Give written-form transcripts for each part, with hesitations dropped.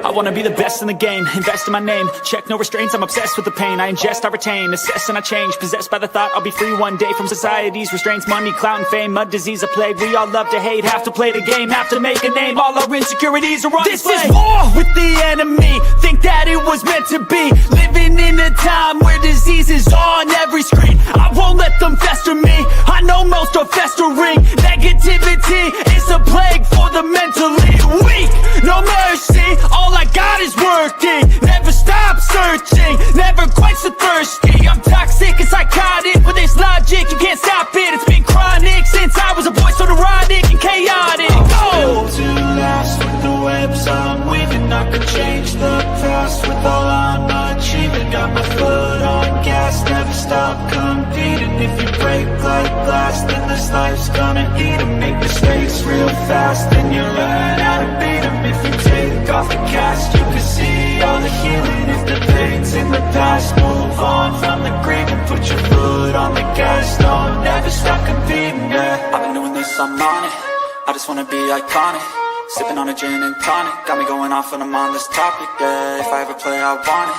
I wanna be the best in the game, invest in my name, check no restraints, I'm obsessed with the pain. I ingest, I retain, assess and I change, possessed by the thought I'll be free one day from society's restraints. Money, clout and fame, mud, disease, a plague. We all love to hate, have to play the game, have to make a name. All our insecurities are on display. This is war with the enemy, think that it was meant to be. Living in a time where disease is on every screen. I won't let them fester me, I know most are festering. Negativity is a plague for the mentally weak. No mercy, all I got is working. Never stop searching, never quite so thirsty. I'm toxic and psychotic, with this logic you can't stop it. It's been chronic since I was a boy, so neurotic and chaotic. Built to last with the webs I'm weaving. I could change the past with all I'm achieving. Got my foot on gas, never stop competing. If you break like glass, then this life's gonna eat 'em. Make mistakes real fast, then you learn how to beat 'em. If you take off the cast, you can see all the healing. If the pain's in the past, move on from the grave and put your foot on the gas. No, never stop competing, yeah. I've been doing this, I'm on it. I just wanna be iconic. Sipping on a gin and tonic, got me going off when I'm on this topic, yeah. If I ever play, I want it.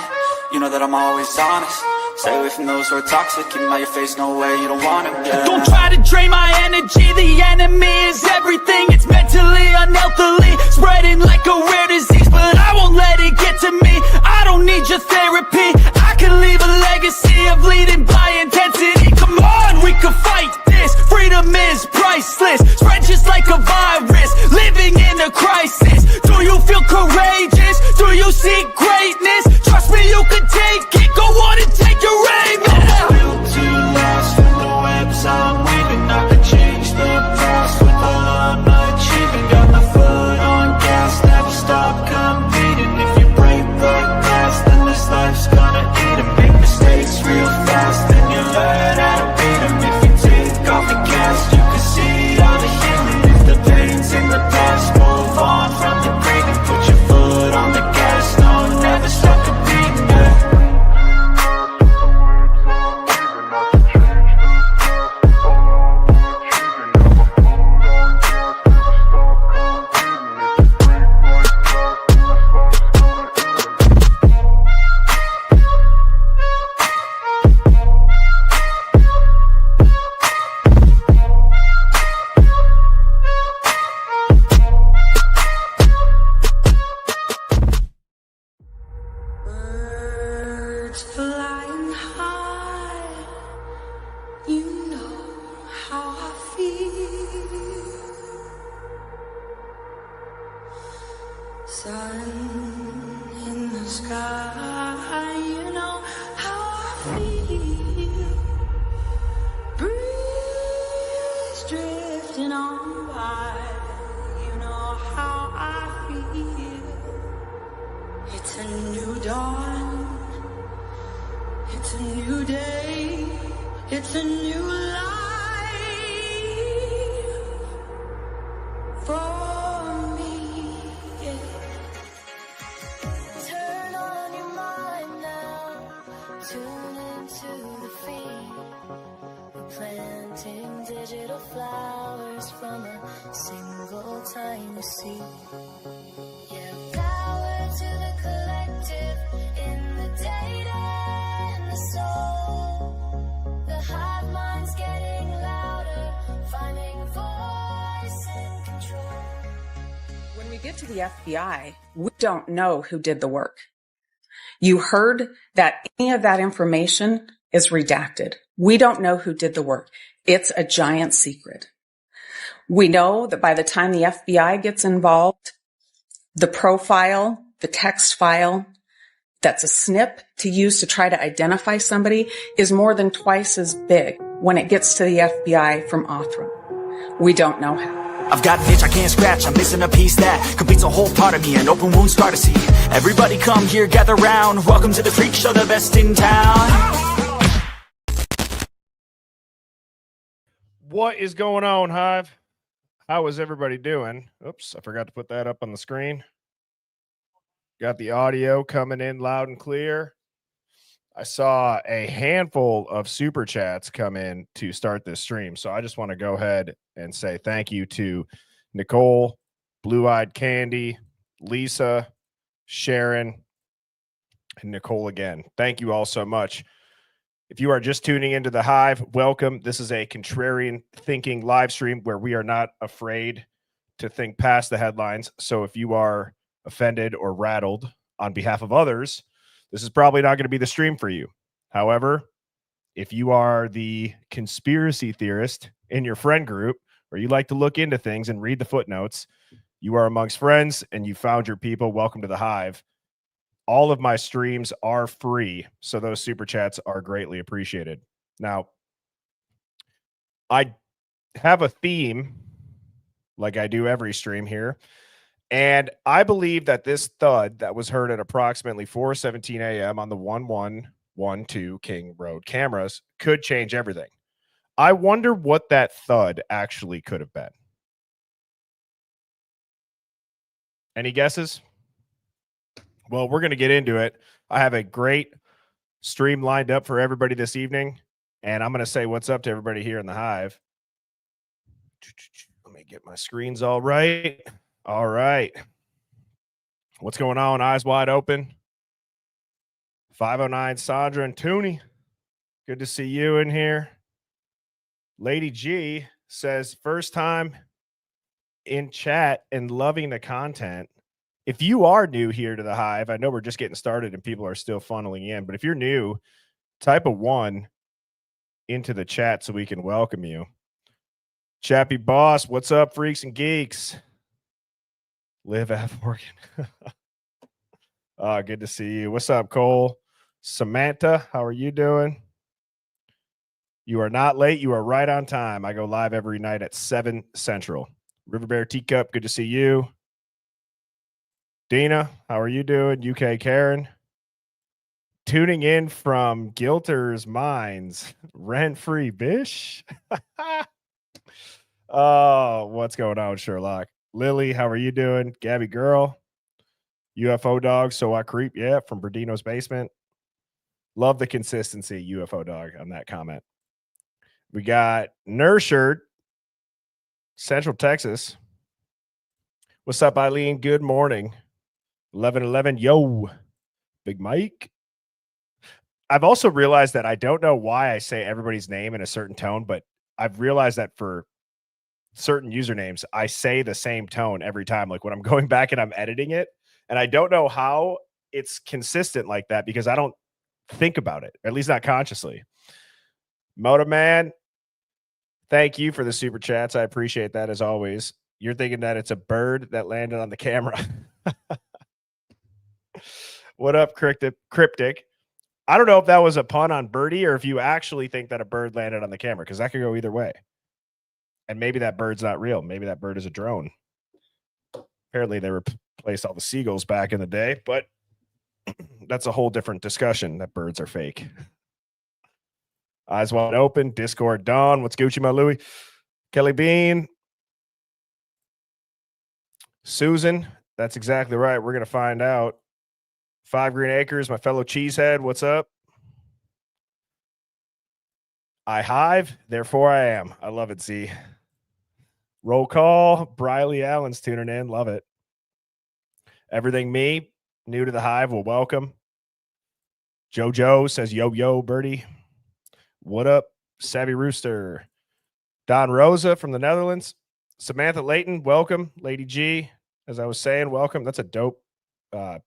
You know that I'm always honest. Stay away from those who are toxic. Keep them out your face, no way, you don't want it, yeah. Don't try to drain my energy. The enemy is everything. It's mentally, unhealthily, spreading like a rare disease. But I won't let it get to me. I don't need your therapy. I can leave a legacy of leading by intensity. Come on, we can fight this. Freedom is priceless. Spread just like a virus. Living in a crisis. Do you feel courageous? Do you seek greatness? Trust me, you can take it. Go on and take your aim. I'm built to last from the webs I'm weaving. I could change the past with all I'm achieving. Got my foot on gas, never stop competing. If you break like glass, then this life's gonna eat 'em. Make mistakes real fast, then you learn how to beat 'em. If you take off the cast, you can see all the healing. If the pain's in the past, move on from the grave and put your foot on the gas. No, never stop competing, yeah. The FBI, we don't know who did the work. You heard that any of that information is redacted. We don't know who did the work. It's a giant secret. We know that by the time the FBI gets involved, the profile, the text file, that's a snip to use to try to identify somebody is more than twice as big when it gets to the FBI from Othram. We don't know how. I've got an itch I can't scratch, I'm missing a piece that completes a whole part of me, an open wound scar to see. Everybody come here, gather round, welcome to the freak show, the best in town. What is going on, Hive? How is everybody doing? Oops, I forgot to put that up on the screen. Got the audio coming in loud and clear. I saw a handful of super chats come in to start this stream. So I just want to go ahead and say thank you to Nicole, Blue Eyed Candy, Lisa, Sharon, and Nicole again. Thank you all so much. If you are just tuning into the Hive, welcome. This is a contrarian thinking live stream where we are not afraid to think past the headlines. So if you are offended or rattled on behalf of others, this is probably not going to be the stream for you. However, if you are the conspiracy theorist in your friend group, or you like to look into things and read the footnotes, you are amongst friends and you found your people. Welcome to the Hive. All of my streams are free, so those super chats are greatly appreciated. Now, I have a theme like I do every stream here, and I believe that this thud that was heard at approximately 4:17 a.m. on the 1112 King Road cameras could change everything. I wonder what that thud actually could have been. Any guesses? Well, we're going to get into it. I have a great stream lined up for everybody this evening, and I'm going to say what's up to everybody here in the Hive. Let me get my screens all right. All right. What's going on? Eyes wide open. 509 Sandra and Tooney. Good to see you in here. Lady G says, first time in chat and loving the content. If you are new here to the Hive, I know we're just getting started and people are still funneling in, but if you're new, type a 1 into the chat so we can welcome you. Chappy Boss, what's up, freaks and geeks? Live at Morgan. Good to see you. What's up, Cole? Samantha, how are you doing? You are not late. You are right on time. I go live every night at 7 Central. River Bear Teacup, good to see you. Dina, how are you doing? UK Karen. Tuning in from Gilter's Mines. Rent-free, bish. Oh, what's going on, Sherlock? Lily, how are you doing? Gabby Girl. UFO Dog, so I creep. Yeah, from Berdino's Basement. Love the consistency, UFO Dog, on that comment. We got Nurshirt, Central Texas. What's up, Eileen? Good morning. 1111, yo, Big Mike. I've also realized that I don't know why I say everybody's name in a certain tone, but I've realized that for certain usernames, I say the same tone every time. Like when I'm going back and I'm editing it, and I don't know how it's consistent like that because I don't think about it, at least not consciously. Moto Man, thank you for the super chats. I appreciate that as always. You're thinking that it's a bird that landed on the camera. What up, Cryptic? I don't know if that was a pun on Birdie or if you actually think that a bird landed on the camera, because that could go either way. And maybe that bird's not real. Maybe that bird is a drone. Apparently they replaced all the seagulls back in the day, but that's a whole different discussion that birds are fake. Eyes wide open. Discord Dawn. What's Gucci, my Louie? Kelly Bean. Susan. That's exactly right. We're going to find out. 5 Green Acres, my fellow cheesehead. What's up? I hive, therefore I am. I love it, Z. Roll call. Briley Allen's tuning in. Love it. Everything me, new to the Hive, will welcome. JoJo says, yo, yo, Birdie. What up, Savvy Rooster? Don Rosa from the Netherlands. Samantha Layton, welcome. Lady G, as I was saying, welcome. That's a dope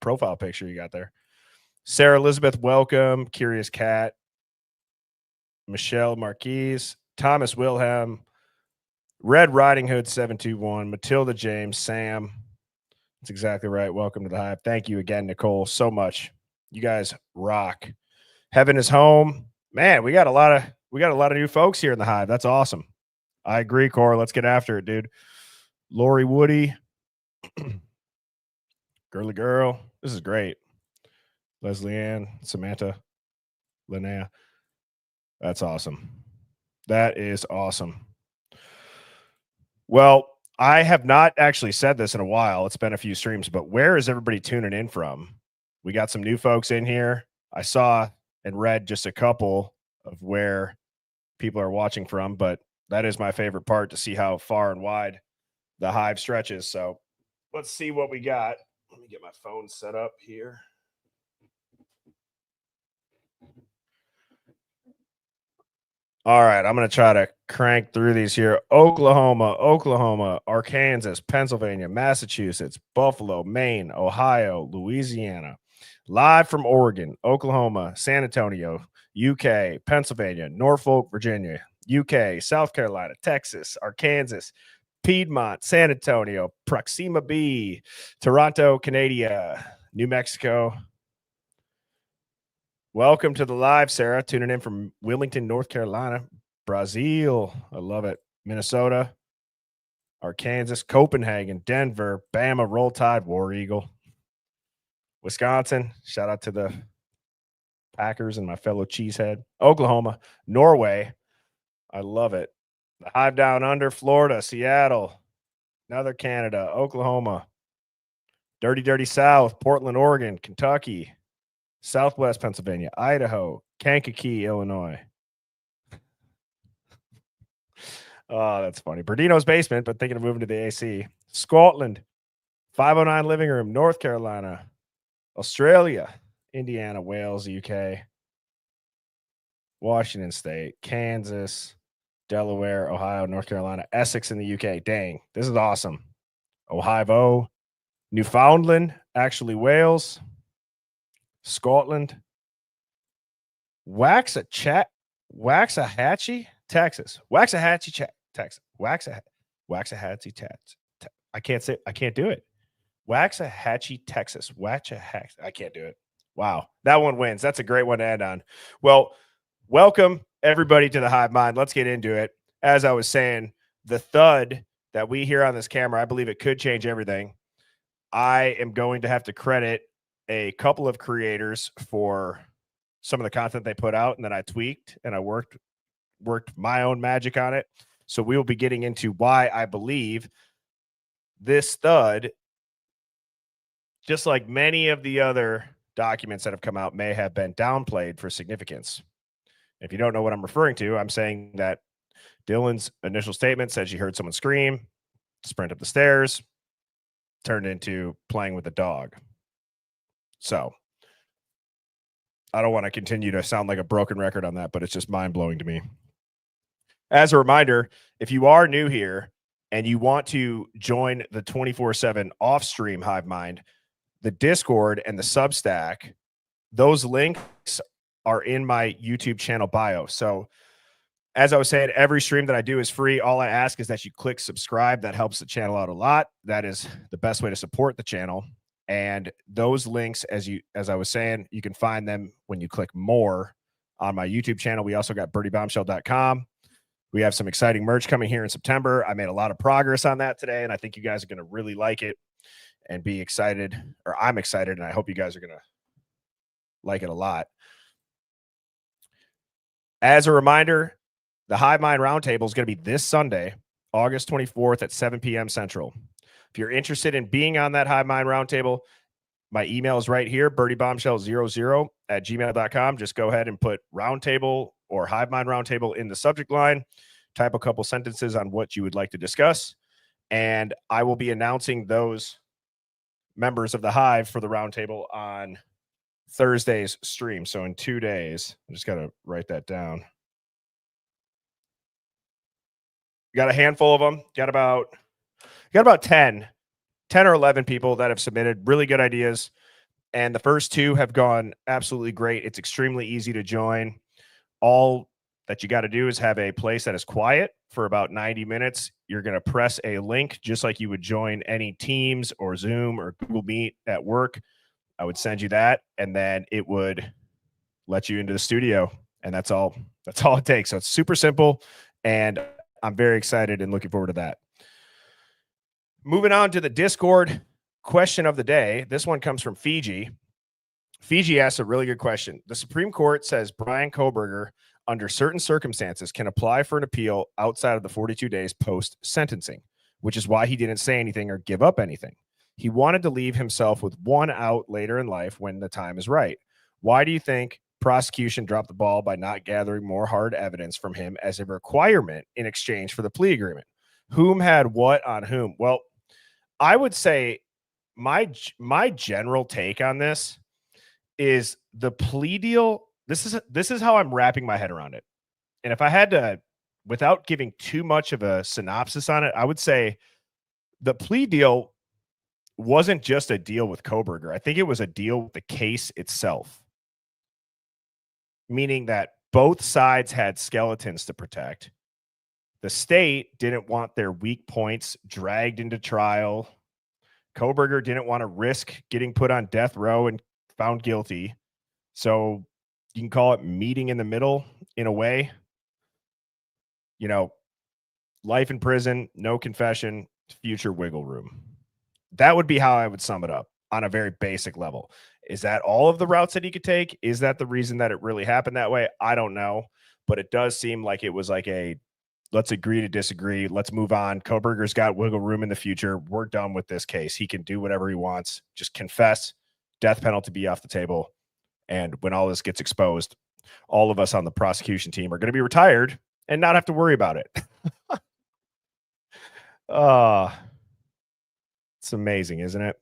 profile picture you got there. Sarah Elizabeth, welcome. Curious Cat. Michelle Marquise. Thomas Wilhelm. Red Riding Hood 721. Matilda James. Sam. That's exactly right. Welcome to the Hive. Thank you again, Nicole, so much. You guys rock. Heaven is home. Man, we got a lot of new folks here in the Hive. That's awesome. I agree, Cora. Let's get after it, dude. Lori Woody. Girly girl. This is great. Leslie Ann, Samantha, Linnea. That's awesome. That is awesome. Well, I have not actually said this in a while. It's been a few streams, but where is everybody tuning in from? We got some new folks in here. I saw and read just a couple of where people are watching from, but that is my favorite part, to see how far and wide the hive stretches. So let's see what we got. Let me get my phone set up here. All right, I'm going to try to crank through these here. Oklahoma, Arkansas, Pennsylvania, Massachusetts, Buffalo, Maine, Ohio, Louisiana. Live from Oregon, Oklahoma, San Antonio, UK, Pennsylvania, Norfolk, Virginia, UK, South Carolina, Texas, Arkansas, Piedmont, San Antonio, Proxima B, Toronto, Canada, New Mexico. Welcome to the live, Sarah. Tuning in from Wilmington, North Carolina, Brazil. I love it. Minnesota, Arkansas, Copenhagen, Denver, Bama, Roll Tide, War Eagle. Wisconsin, shout out to the Packers and my fellow cheesehead. Oklahoma, Norway. I love it. The Hive Down Under, Florida, Seattle, another Canada, Oklahoma, Dirty South, Portland, Oregon, Kentucky, Southwest Pennsylvania, Idaho, Kankakee, Illinois. Oh, that's funny. Berdino's basement, but thinking of moving to the AC. Scotland, 509 living room, North Carolina, Australia, Indiana, Wales, UK, Washington State, Kansas, Delaware, Ohio, North Carolina, Essex in the UK. Dang, this is awesome. Ohio, Newfoundland, actually Wales, Scotland, Waxahachie, Texas, Waxahachie, Texas, Waxahachie, Texas. I can't do it. Waxahachie, Texas, Waxahachie. I can't do it. Wow, that one wins. That's a great one to end on. Well, welcome everybody to the Hive Mind. Let's get into it. As I was saying, the THUD that we hear on this camera, I believe it could change everything. I am going to have to credit a couple of creators for some of the content they put out, and then I tweaked and I worked my own magic on it. So we will be getting into why I believe this THUD, just like many of the other documents that have come out, may have been downplayed for significance. If you don't know what I'm referring to, I'm saying that Dylan's initial statement said she heard someone scream, sprint up the stairs, turned into playing with a dog. So I don't want to continue to sound like a broken record on that, but it's just mind-blowing to me. As a reminder, if you are new here and you want to join the 24/7 off-stream Hive Mind, the Discord and the Substack, those links are in my YouTube channel bio. So as I was saying, every stream that I do is free. All I ask is that you click subscribe. That helps the channel out a lot. That is the best way to support the channel. And those links, as I was saying, you can find them when you click more on my YouTube channel. We also got birdieBombshell.com. We have some exciting merch coming here in September. I made a lot of progress on that today, and I think you guys are going to really like it and be excited, or I'm excited, and I hope you guys are going to like it a lot. As a reminder, the Hive Mind Roundtable is going to be this Sunday, August 24th at 7 p.m. Central. If you're interested in being on that Hive Mind Roundtable, my email is right here, birdiebombshell00@gmail.com. Just go ahead and put Roundtable or Hive Mind Roundtable in the subject line. Type a couple sentences on what you would like to discuss, and I will be announcing those members of the Hive for the Roundtable on Thursday's stream. So in 2 days, I just got to write that down. Got a handful of them. Got about 10 or 11 people that have submitted really good ideas. And the first two have gone absolutely great. It's extremely easy to join. All that you got to do is have a place that is quiet for about 90 minutes. You're going to press a link just like you would join any Teams or Zoom or Google Meet at work. I would send you that, and then it would let you into the studio. And that's all it takes. So it's super simple, and I'm very excited and looking forward to that. Moving on to the Discord question of the day. This one comes from Fiji. Fiji asks a really good question. The Supreme Court says Bryan Kohberger, under certain circumstances, can apply for an appeal outside of the 42 days post-sentencing. which is why he didn't say anything or give up anything. He wanted to leave himself with one out later in life when the time is right. Why do you think prosecution dropped the ball by not gathering more hard evidence from him as a requirement in exchange for the plea agreement? Whom had what on whom? Well, I would say my general take on this is the plea deal. This is how I'm wrapping my head around it. And if I had to, without giving too much of a synopsis on it, I would say the plea deal wasn't just a deal with Kohberger. I think it was a deal with the case itself, meaning that both sides had skeletons to protect. The state didn't want their weak points dragged into trial. Kohberger didn't want to risk getting put on death row and found guilty. So you can call it meeting in the middle in a way. You know, life in prison, no confession, future wiggle room. That would be how I would sum it up on a very basic level. Is that all of the routes that he could take? Is that the reason that it really happened that way? I don't know. But it does seem like it was like a, let's agree to disagree. Let's move on. Kohberger's got wiggle room in the future. We're done with this case. He can do whatever he wants. Just confess, death penalty be off the table. And when all this gets exposed, all of us on the prosecution team are going to be retired and not have to worry about it. It's amazing, isn't it?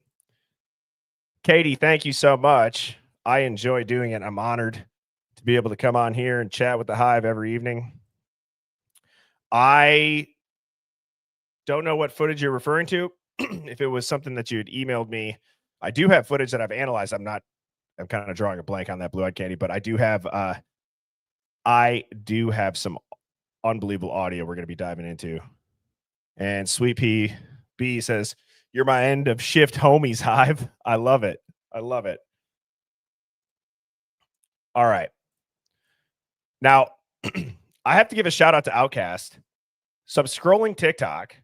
Katie, thank you so much. I enjoy doing it. I'm honored to be able to come on here and chat with the Hive every evening. I don't know what footage you're referring to. If it was something that you had emailed me, I do have footage that I've analyzed. I'm kind of drawing a blank on that blue-eyed candy, but I do have some unbelievable audio we're going to be diving into. And Sweet Pea B says, "You're my end of shift homies, Hive." I love it. I love it. All right. Now, I have to give a shout out to Outcast. So I'm scrolling TikTok.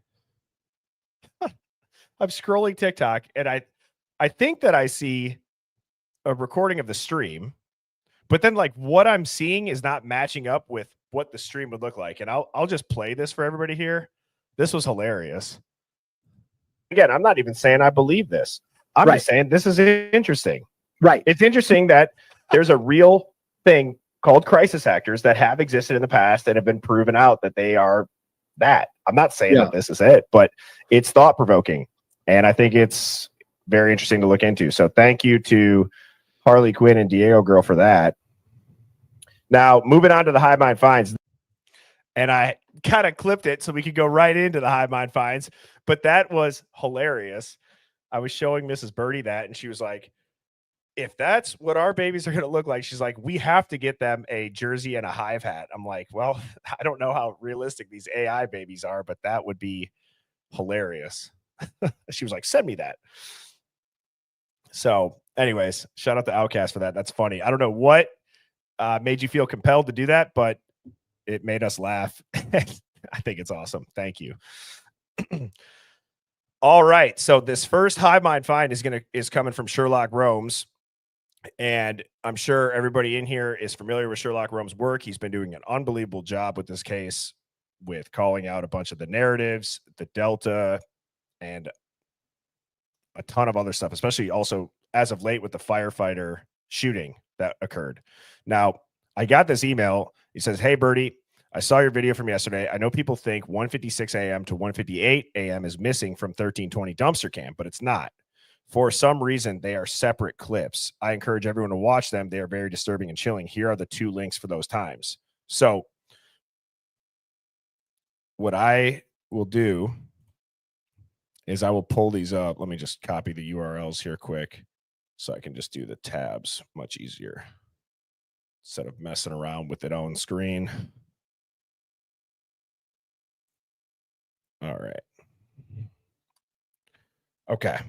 And I think that I see a recording of the stream, but then like what I'm seeing is not matching up with what the stream would look like. And I'll just play this for everybody here. This was hilarious. Again, I'm not even saying I believe this. I'm just saying this is interesting. Right. It's interesting that there's a real thing called crisis actors that have existed in the past and have been proven out that they are that. I'm not saying that this is it, but it's thought-provoking. And I think it's very interesting to look into. So thank you to Harley Quinn and Diego Girl for that. Now, moving on to the Hive Mind Finds. And I kind of clipped it so we could go right into the Hive Mind Finds. But that was hilarious. I was showing Mrs. Birdie that, and she was like, if that's what our babies are going to look like, she's like, we have to get them a jersey and a hive hat. I'm like, well, I don't know how realistic these AI babies are, but that would be hilarious. She was like, send me that. So anyways, shout out to Outcast for that. That's funny. I don't know what made you feel compelled to do that, but it made us laugh. I think it's awesome. Thank you. All right. So this first Hive Mind find is coming from Sherlock Rome's. And I'm sure everybody in here is familiar with Sherlock Rome's work. He's been doing an unbelievable job with this case, with calling out a bunch of the narratives, the Delta, and a ton of other stuff, especially also as of late with the firefighter shooting that occurred. Now, I got this email. He says, "Hey, Birdie, I saw your video from yesterday. I know people think 1:56 a.m. to 1:58 a.m. is missing from 1320 dumpster camp, but it's not. For some reason, they are separate clips. I encourage everyone to watch them. They are very disturbing and chilling. Here are the 2 links for those times." So what I will do is I will pull these up. Let me just copy the URLs here quick so I can just do the tabs much easier instead of messing around with it on screen. All right. Okay.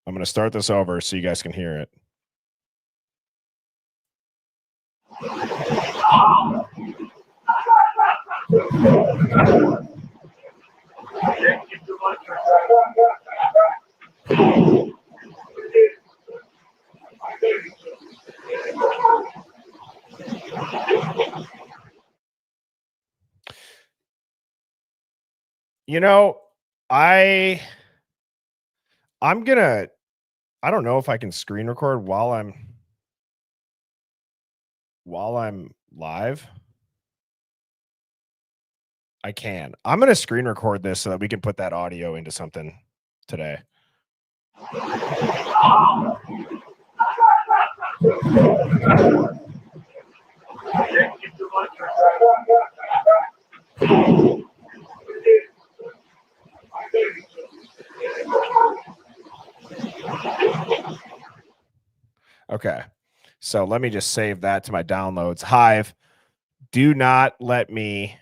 I'm going to start this over so you guys can hear it. You know, I'm gonna, I don't know if I can screen record while I'm live. I can. I'm gonna screen record this so that we can put that audio into something today. Okay. So let me just save that to my downloads. Hive, do not let me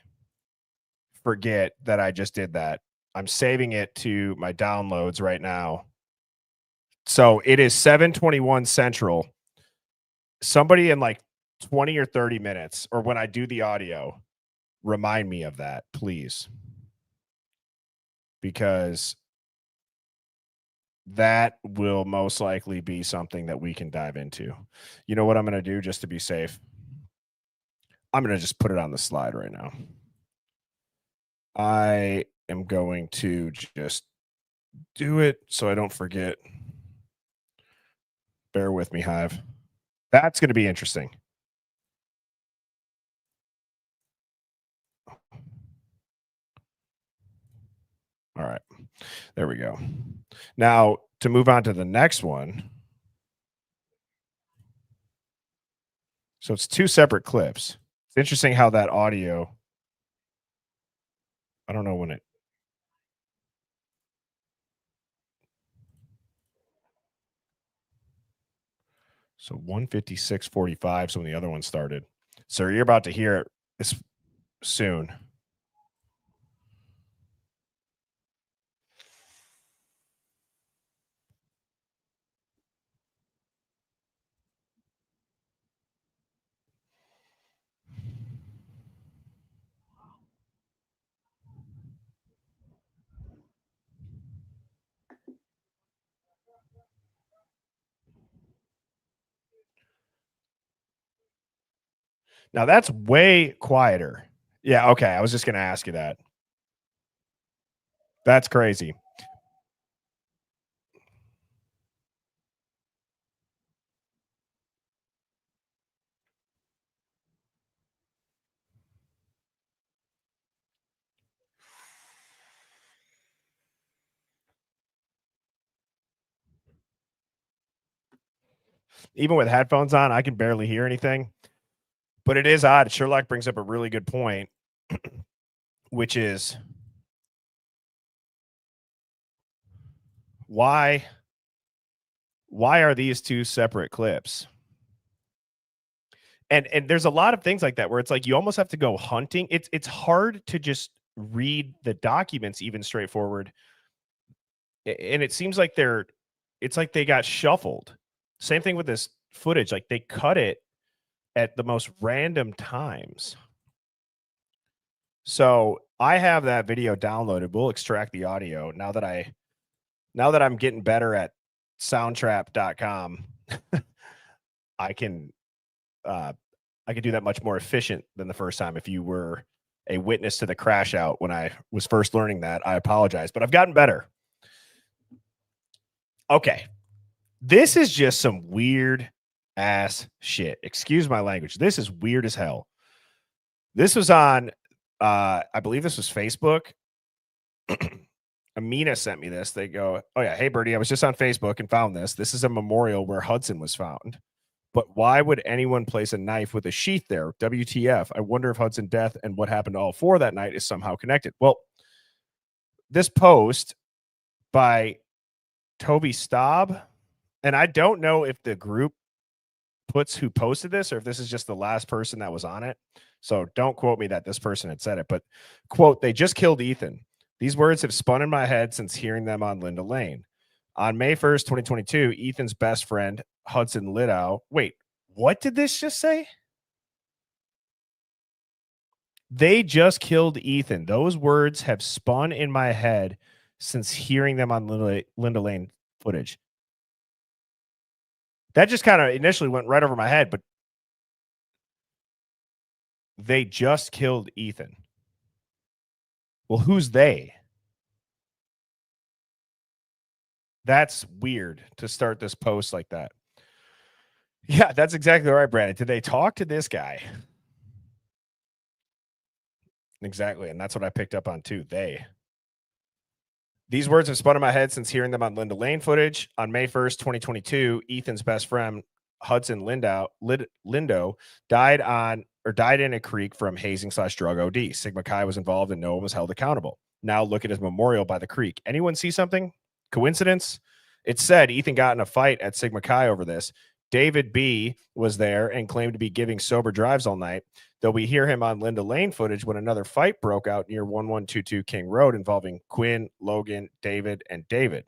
forget that I just did that. I'm saving it to my downloads right now. So it is 7:21 Central. Somebody in like 20 or 30 minutes, or when I do the audio, remind me of that, please. Because that will most likely be something that we can dive into. You know what I'm going to do just to be safe? I'm going to just put it on the slide right now. I am going to just do it so I don't forget. Bear with me, Hive. That's going to be interesting. All right. There we go. Now, to move on to the next one. So it's two separate clips. It's interesting how that audio, I don't know when it. So 156:45 is when the other one started. So you're about to hear it this soon. Now that's way quieter. Yeah, okay. I was just going to ask you that. That's crazy. Even with headphones on, I can barely hear anything. But it is odd. Sherlock brings up a really good point, which is why are these two separate clips? And there's a lot of things like that where it's like you almost have to go hunting. It's hard to just read the documents even straightforward. And it seems like it's like they got shuffled. Same thing with this footage. Like they cut it at the most random times. So I have that video downloaded. We'll extract the audio now that I'm getting better at soundtrap.com. I can do that much more efficient than the first time. If you were a witness to the crash out when I was first learning that, I apologize, but I've gotten better. Okay. This is just some weird ass shit. Excuse my language. This is weird as hell. This was on, I believe this was Facebook. Amina sent me this. They go, oh yeah, hey Birdie, I was just on Facebook and found this. This is a memorial where Hudson was found. But why would anyone place a knife with a sheath there? WTF. I wonder if Hudson's death and what happened to all four that night is somehow connected. Well, this post by Toby Staub, and I don't know if the group puts who posted this or if this is just the last person that was on it. So don't quote me that this person had said it, but quote, they just killed Ethan. These words have spun in my head since hearing them on Linda Lane. On May 1st, 2022, Ethan's best friend, Hudson Lidow. Wait, what did this just say? They just killed Ethan. Those words have spun in my head since hearing them on Linda Lane footage. That just kind of initially went right over my head, but they just killed Ethan. Well, who's they? That's weird to start this post like that. Yeah, that's exactly right, Brandon. Did they talk to this guy? Exactly. And that's what I picked up on too. These words have spun in my head since hearing them on Linda Lane footage. On May 1st, 2022, Ethan's best friend, Hudson Lindo, died in a creek from hazing/drug OD. Sigma Chi was involved and no one was held accountable. Now look at his memorial by the creek. Anyone see something? Coincidence? It said Ethan got in a fight at Sigma Chi over this. David B was there and claimed to be giving sober drives all night, though we hear him on Linda Lane footage when another fight broke out near 1122 King Road involving Quinn, Logan, David, and David.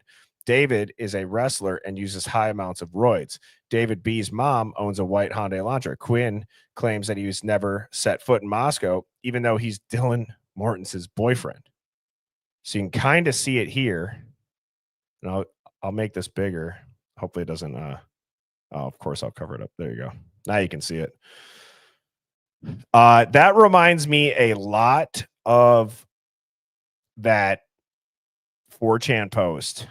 David is a wrestler and uses high amounts of roids. David B's mom owns a white Hyundai Elantra. Quinn claims that he was never set foot in Moscow, even though he's Dylan Morton's boyfriend. So you can kind of see it here. And I'll make this bigger. Hopefully it doesn't of course I'll cover it up. There you go. Now you can see it. That reminds me a lot of that 4chan post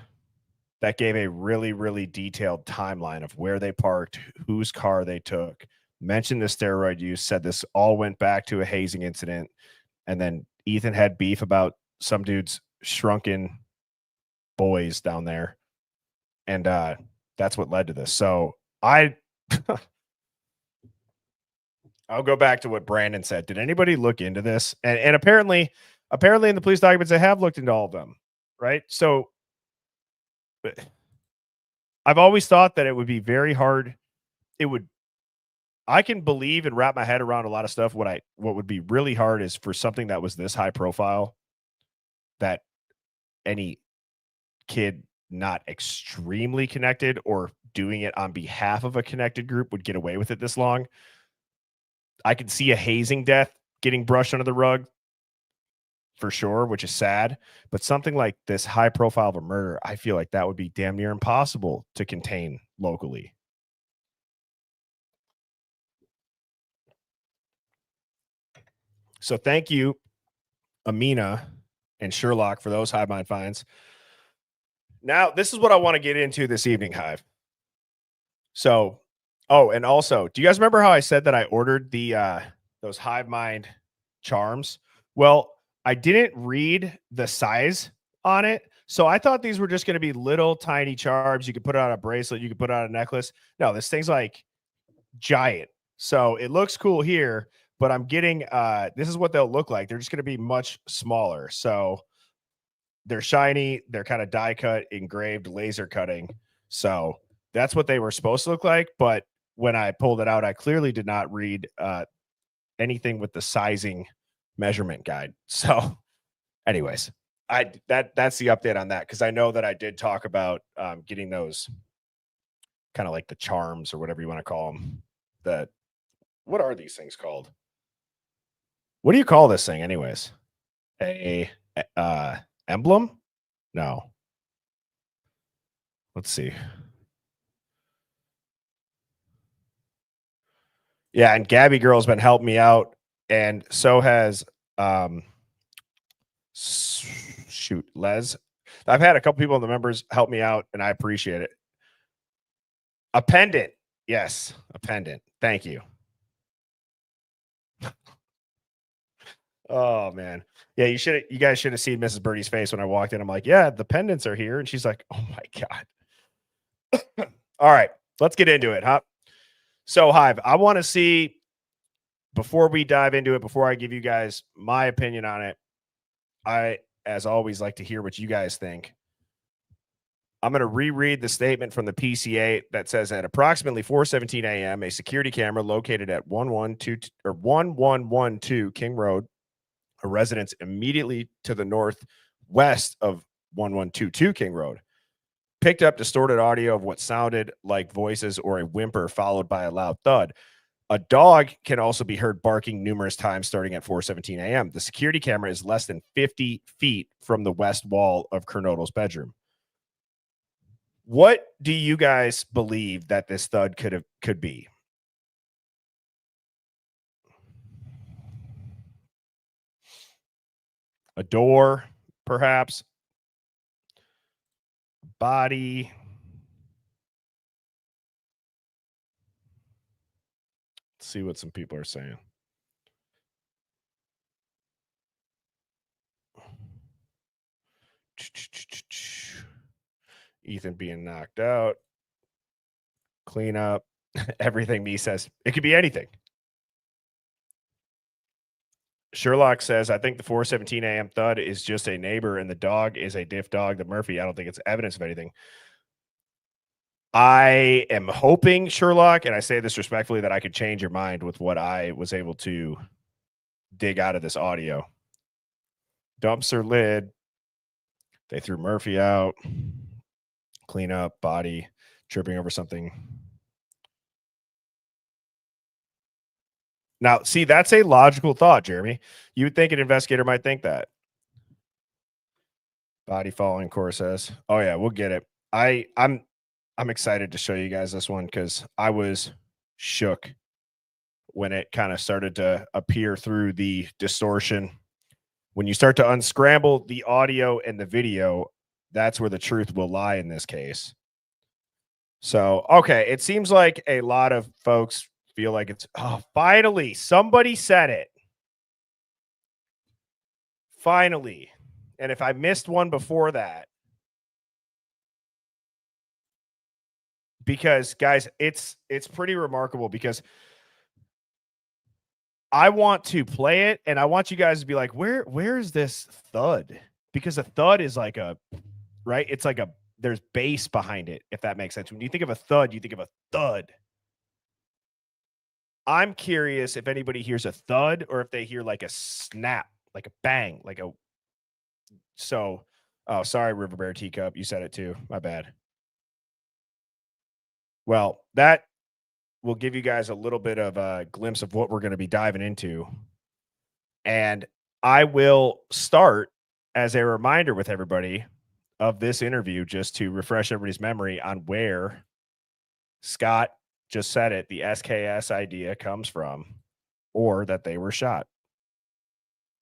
that gave a really, really detailed timeline of where they parked, whose car they took, mentioned the steroid use, said this all went back to a hazing incident. And then Ethan had beef about some dude's shrunken boys down there. And that's what led to this. So I'll go back to what Brandon said. Did anybody look into this? And apparently in the police documents, they have looked into all of them, right? So I've always thought that it would be very hard. I can believe and wrap my head around a lot of stuff. What would be really hard is for something that was this high profile, that any kid not extremely connected or doing it on behalf of a connected group would get away with it this long. I could see a hazing death getting brushed under the rug for sure, which is sad. But something like this high profile of a murder, I feel like that would be damn near impossible to contain locally. So thank you, Amina and Sherlock, for those Hive Mind finds. Now, this is what I want to get into this evening, Hive. So, and also, do you guys remember how I said that I ordered those Hive Mind charms? Well, I didn't read the size on it, so I thought these were just going to be little tiny charms. You could put it on a bracelet, you could put it on a necklace. No, this thing's like giant. So it looks cool here, but I'm getting this is what they'll look like. They're just going to be much smaller. So they're shiny, they're kind of die cut, engraved, laser cutting. So that's what they were supposed to look like. But when I pulled it out, I clearly did not read anything with the sizing measurement guide. So anyways, that's the update on that, because I know that I did talk about getting those kind of like the charms or whatever you want to call them. What are these things called? What do you call this thing anyways? A emblem? No. Let's see. Yeah, and Gabby Girl's been helping me out, and so has Les. I've had a couple people in the members help me out, and I appreciate it. A pendant. Yes, a pendant. Thank you. Oh man. Yeah, you guys should have seen Mrs. Birdie's face when I walked in. I'm like, yeah, the pendants are here. And she's like, oh my God. All right, let's get into it, huh? So, Hive, I want to see, before we dive into it, before I give you guys my opinion on it, I, as always, like to hear what you guys think. I'm going to reread the statement from the PCA that says at approximately 4:17 a.m., a security camera located at 1112 King Road, a residence immediately to the northwest of 1122 King Road, picked up distorted audio of what sounded like voices or a whimper followed by a loud thud. A dog can also be heard barking numerous times starting at 4:17 a.m. The security camera is less than 50 feet from the west wall of Kernodle's bedroom. What do you guys believe that this thud could be? A door, perhaps? body. Let's see what some people are saying. Ethan being knocked out. Clean up. Everything me says. It could be anything. Sherlock says, I think the 4:17 a.m. thud is just a neighbor and the dog is a diff dog, the Murphy. I don't think it's evidence of anything. I am hoping, Sherlock, and I say this respectfully, that I could change your mind with what I was able to dig out of this audio. Dumpster lid. They threw Murphy out. Clean up, body, tripping over something. Now, see, that's a logical thought, Jeremy. You would think an investigator might think that. Body falling, Cora says. Oh, yeah, we'll get it. I'm excited to show you guys this one because I was shook when it kind of started to appear through the distortion. When you start to unscramble the audio and the video, that's where the truth will lie in this case. So, okay, it seems like a lot of folks feel like it's, oh, finally, somebody said it. Finally. And if I missed one before that, because guys, it's pretty remarkable because I want to play it and I want you guys to be like, where is this thud? Because a thud is like a, right? It's like there's bass behind it, if that makes sense. When you think of a thud, you think of a thud. I'm curious if anybody hears a thud or if they hear like a snap, like a bang, like a, so, oh, sorry, River Bear Teacup. You said it too. My bad. Well, that will give you guys a little bit of a glimpse of what we're going to be diving into. And I will start as a reminder with everybody of this interview, just to refresh everybody's memory on where Scott just said it, the SKS idea comes from, or that they were shot.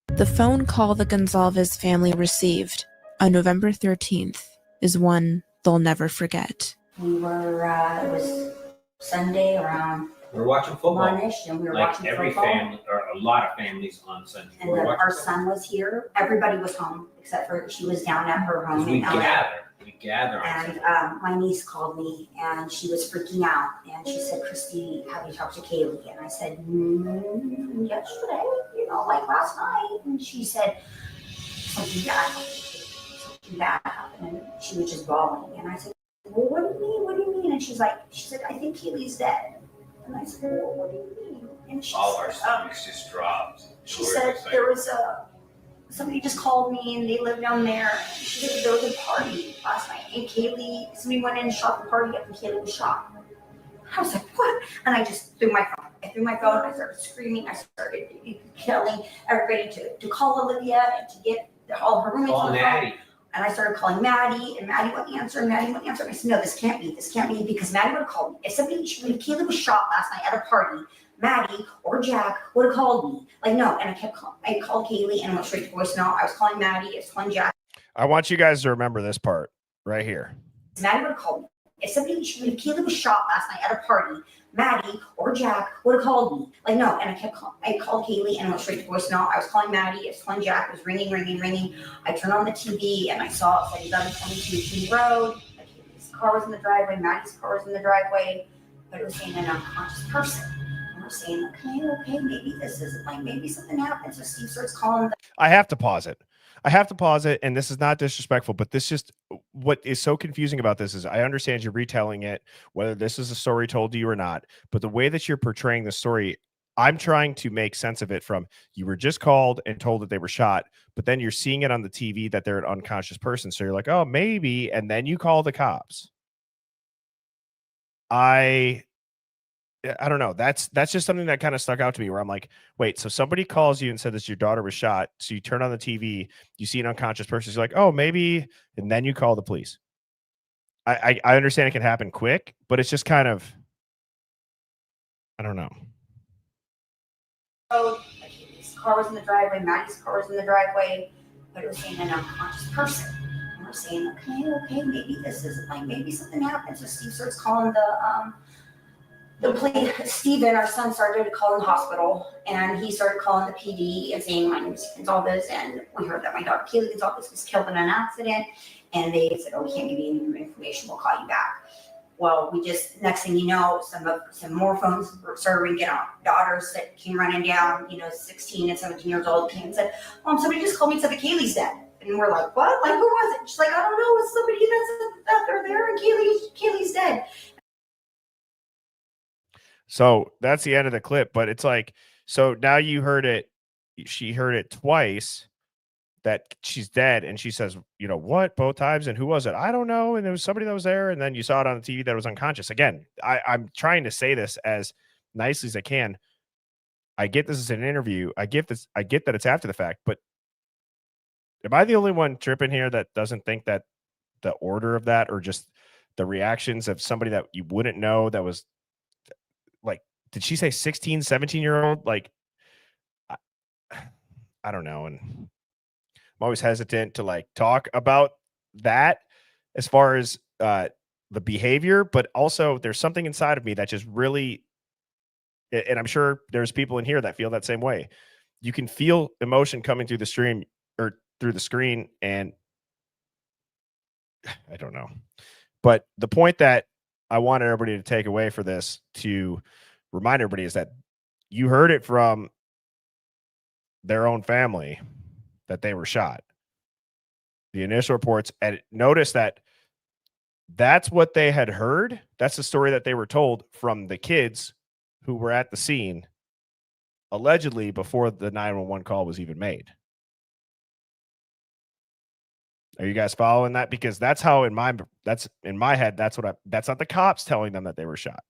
The phone call the Gonzalez family received on November 13th is one they'll never forget. We were, it was Sunday around we were watching football. 1-ish, and we were Like watching every football. family, or a lot of families on Sunday. And then our son was here. Everybody was home except for she was down at her home We in LA. gather on And Sunday. my niece called me and she was freaking out. And she said, Christy, have you talked to Kaylee? And I said, yesterday, like last night. And she said, something bad happened. And she was just bawling. And I said, well, what do you mean? What do you mean? And she said, I think Kaylee's dead. And I said, well, what do you mean? And she All said, our stomachs just dropped. she said there was somebody just called me and they live down there. She said there was a party last night and somebody went in and shot the party up and Kaylee was shot. I was like, what? And I just threw my phone. I started screaming. I started telling everybody to call Olivia and to get all her roommates on the phone. And I started calling Maddie, and Maddie wouldn't answer, and I said, no, this can't be, because Maddie would have called me. If Kaylee was shot last night at a party, Maddie or Jack would have called me. Like, no, and I kept calling. I called Kaylee and went straight to voicemail. I was calling Maddie, I was calling Jack. I want you guys to remember this part right here. Maddie would have called me. If Kaylee was shot last night at a party, Maddie or Jack would have called me. Like, no, and I kept calling. I called Kaylee and went straight to voicemail. I was calling Maddie, I was calling Jack. It was ringing. I turned on the TV and I saw it said 1122 King Road. Like, Kaylee's car was in the driveway, Maddie's car was in the driveway, but it was saying an unconscious person. And we're saying, okay, maybe this isn't, like, maybe something happened. So Steve starts calling. I have to pause it. And this is not disrespectful, but this just, what is so confusing about this is I understand you're retelling it, whether this is a story told to you or not, but the way that you're portraying the story, I'm trying to make sense of it from, you were just called and told that they were shot, but then you're seeing it on the TV that they're an unconscious person. So you're like, oh, maybe. And then you call the cops. I don't know. That's just something that kind of stuck out to me where I'm like, wait, so somebody calls you and said that your daughter was shot. So you turn on the TV, you see an unconscious person. You're like, oh, maybe. And then you call the police. I understand it can happen quick, but it's just kind of, I don't know. Oh, Kaylee's car was in the driveway, Maddie's car was in the driveway, but it was saying an unconscious person. And we're we're saying, okay, maybe this isn't like, maybe something happened. So Steve starts calling Steven, our son, started calling the hospital, and he started calling the PD and saying, my name is Gonzalez, and we heard that my daughter Kaylee Gonzalez was killed in an accident. And they said, oh, we can't give you any more information. We'll call you back. Well, we just, next thing you know, some more phones started ringing out. Daughters that came running down, 16 and 17 years old, came and said, Mom, somebody just called me and said that Kaylee's dead. And we're like, what? Like, who was it? She's like, I don't know. It's somebody that they're there and Kaylee's dead. So that's the end of the clip, but it's like, so now you heard it. She heard it twice that she's dead. And she says, what, both times? And who was it? I don't know. And there was somebody that was there. And then you saw it on the TV that was unconscious. Again, I'm trying to say this as nicely as I can. I get this as an interview. I get that it's after the fact, but am I the only one tripping here that doesn't think that the order of that, or just the reactions of somebody that you wouldn't know that was like, did she say 16, 17-year-old? Like, I don't know. And I'm always hesitant to like talk about that as far as the behavior, but also there's something inside of me that just really, and I'm sure there's people in here that feel that same way. You can feel emotion coming through the stream or through the screen. And I don't know, but the point that I want everybody to take away for this, to remind everybody, is that you heard it from their own family that they were shot. The initial reports, and notice that that's what they had heard. That's the story that they were told from the kids who were at the scene, allegedly before the 911 call was even made. Are you guys following that? Because that's how that's in my head. That's not the cops telling them that they were shot.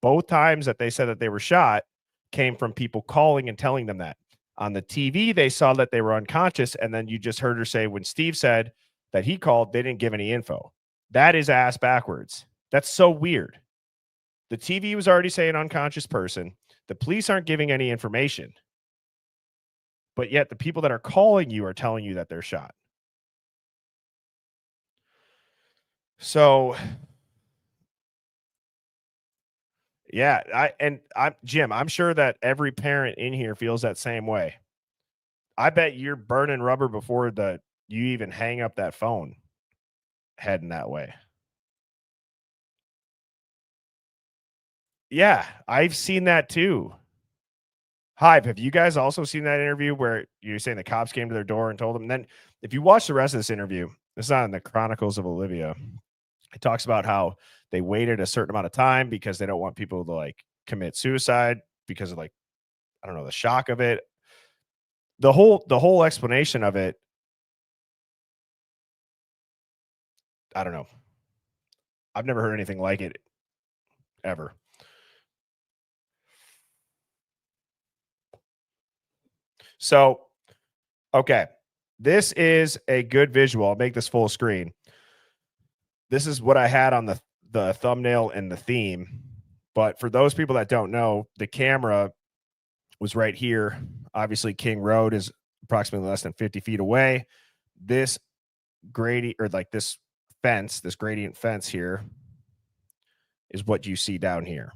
Both times that they said that they were shot came from people calling and telling them that. On the TV, they saw that they were unconscious. And then you just heard her say, when Steve said that he called, they didn't give any info. That is ass backwards. That's so weird. The TV was already saying unconscious person. The police aren't giving any information. But yet the people that are calling you are telling you that they're shot. So, yeah, Jim, I'm sure that every parent in here feels that same way. I bet you're burning rubber before you even hang up that phone heading that way. Yeah, I've seen that too. Hive, have you guys also seen that interview where you're saying the cops came to their door and told them? And then if you watch the rest of this interview, it's not in the Chronicles of Olivia. It talks about how they waited a certain amount of time because they don't want people to like commit suicide because of like, I don't know, the shock of it. The whole explanation of it, I don't know. I've never heard anything like it ever. So, okay, this is a good visual. I'll make this full screen. This is what I had on the thumbnail and the theme. But for those people that don't know, the camera was right here. Obviously, King Road is approximately less than 50 feet away. This gradient, or like this fence, this gradient fence here, is what you see down here.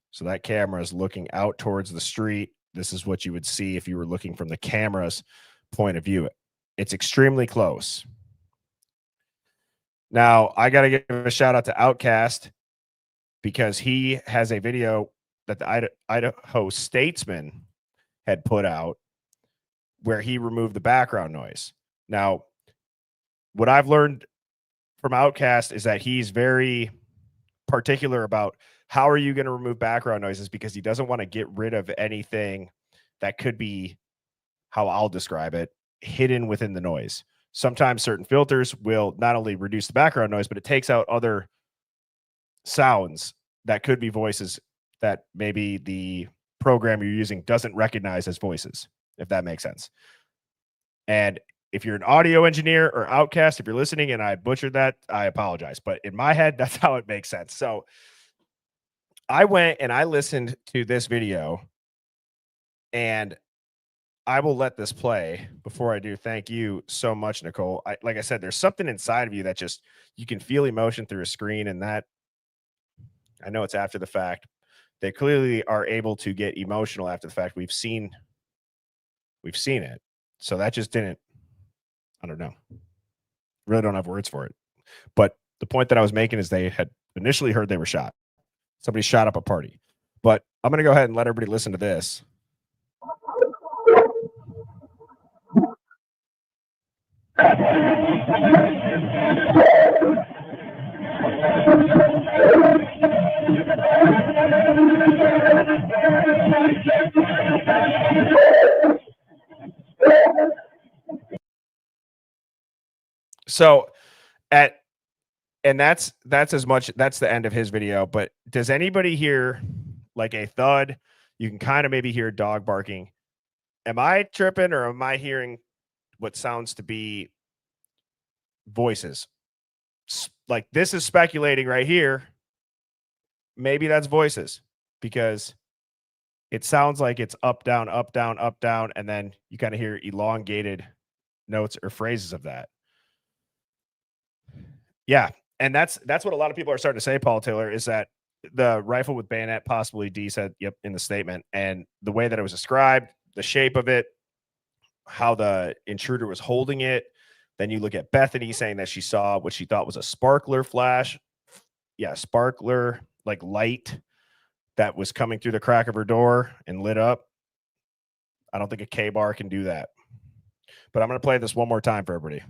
So that camera is looking out towards the street. This is what you would see if you were looking from the camera's point of view. It's extremely close. Now, I got to give a shout out to Outcast because he has a video that the Idaho Statesman had put out where he removed the background noise. Now, what I've learned from Outcast is that he's very particular about how are you going to remove background noises, because he doesn't want to get rid of anything that could be, how I'll describe it, hidden within the noise. Sometimes certain filters will not only reduce the background noise, but it takes out other sounds that could be voices that maybe the program you're using doesn't recognize as voices, if that makes sense. And if you're an audio engineer or Outcast, if you're listening and I butchered that, I apologize. But in my head, that's how it makes sense. So I went and I listened to this video, and I will let this play before I do. Thank you so much, Nicole. Like I said, there's something inside of you that just, you can feel emotion through a screen, and that, I know it's after the fact. They clearly are able to get emotional after the fact. We've seen it. So that just didn't, I don't know. Really don't have words for it. But the point that I was making is they had initially heard they were shot. Somebody shot up a party. But I'm going to go ahead and let everybody listen to this. So that's as much, that's the end of his video. But does anybody hear like a thud? You can kind of maybe hear a dog barking. Am I tripping, or am I hearing what sounds to be voices? Like, this is speculating right here. Maybe that's voices, because it sounds like it's up, down, up, down, up, down. And then you kind of hear elongated notes or phrases of that. Yeah. And that's what a lot of people are starting to say, Paul Taylor, is that the rifle with bayonet, possibly D said, yep, in the statement. And the way that it was described, the shape of it, how the intruder was holding it. Then you look at Bethany saying that she saw what she thought was a sparkler flash. Yeah, sparkler, like light that was coming through the crack of her door and lit up. I don't think a K-bar can do that. But I'm going to play this one more time for everybody.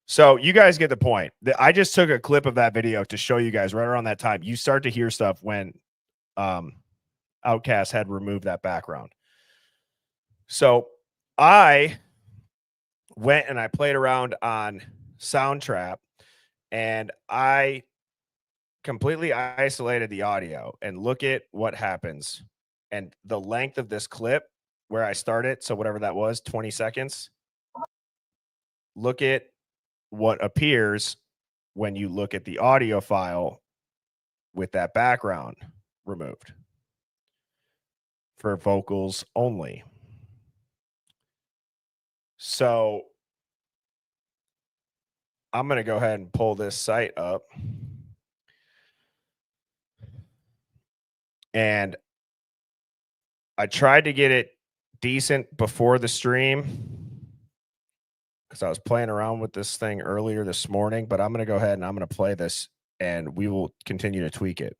So you guys get the point. I just took a clip of that video to show you guys right around that time. You start to hear stuff when Outkast had removed that background. So I went and I played around on Soundtrap, and I completely isolated the audio, and look at what happens. And the length of this clip where I started, so whatever that was, 20 seconds. Look at what appears when you look at the audio file with that background removed for vocals only. So I'm going to go ahead and pull this site up. And I tried to get it decent before the stream, because I was playing around with this thing earlier this morning, but I'm going to go ahead and I'm going to play this, and we will continue to tweak it.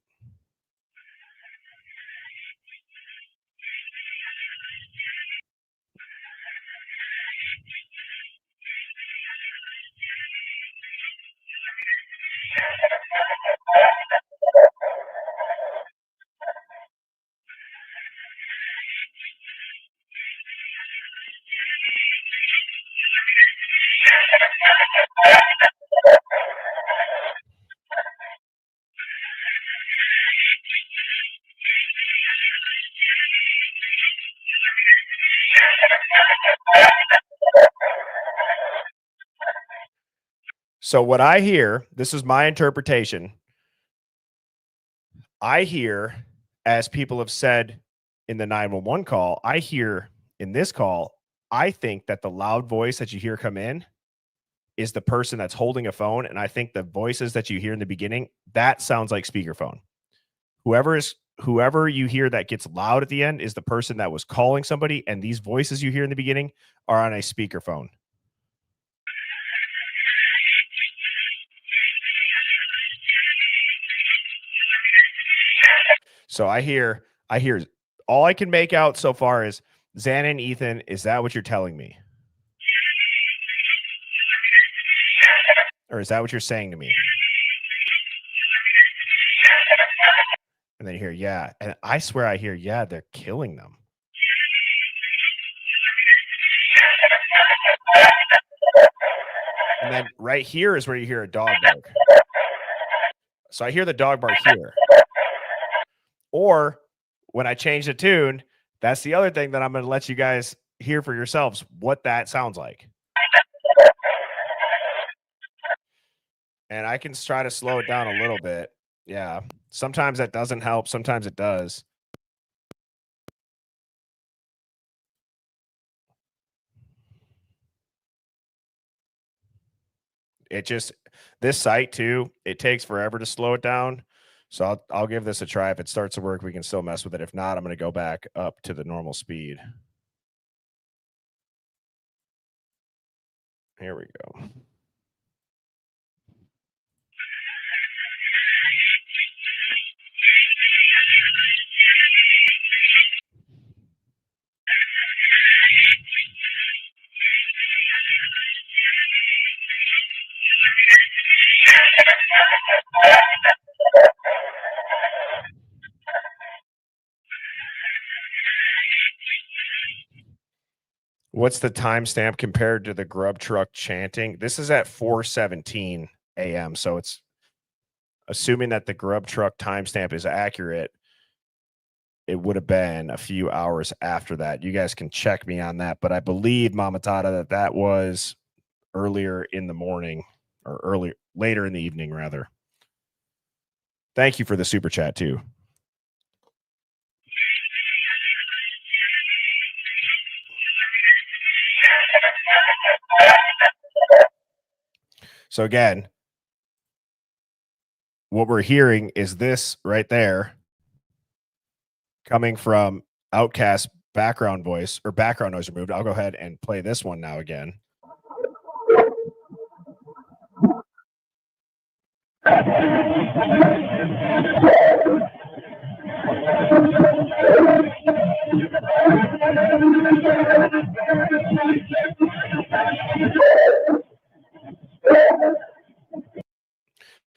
So what I hear, this is my interpretation. I hear, as people have said in the 911 call, I hear in this call, I think that the loud voice that you hear come in is the person that's holding a phone. And I think the voices that you hear in the beginning, that sounds like speakerphone. Whoever you hear that gets loud at the end is the person that was calling somebody. And these voices you hear in the beginning are on a speakerphone. So I hear all I can make out so far is Xana and Ethan. Is that what you're telling me? Or is that what you're saying to me? And then you hear, yeah. And I swear I hear, yeah, they're killing them. And then right here is where you hear a dog bark. So I hear the dog bark here. Or when I change the tune, that's the other thing that I'm going to let you guys hear for yourselves what that sounds like. And I can try to slow it down a little bit. Yeah. Sometimes that doesn't help. Sometimes it does. It just, this site too, it takes forever to slow it down. So I'll give this a try. If it starts to work, we can still mess with it. If not, I'm going to go back up to the normal speed. Here we go. What's the timestamp compared to the grub truck chanting? This is at 4:17 a.m. So it's assuming that the grub truck timestamp is accurate. It would have been a few hours after that. You guys can check me on that, but I believe, Mama Tata, that was earlier in the morning or later in the evening, rather. Thank you for the super chat too. So again, what we're hearing is this right there coming from Outcast background voice or background noise removed. I'll go ahead and play this one now again.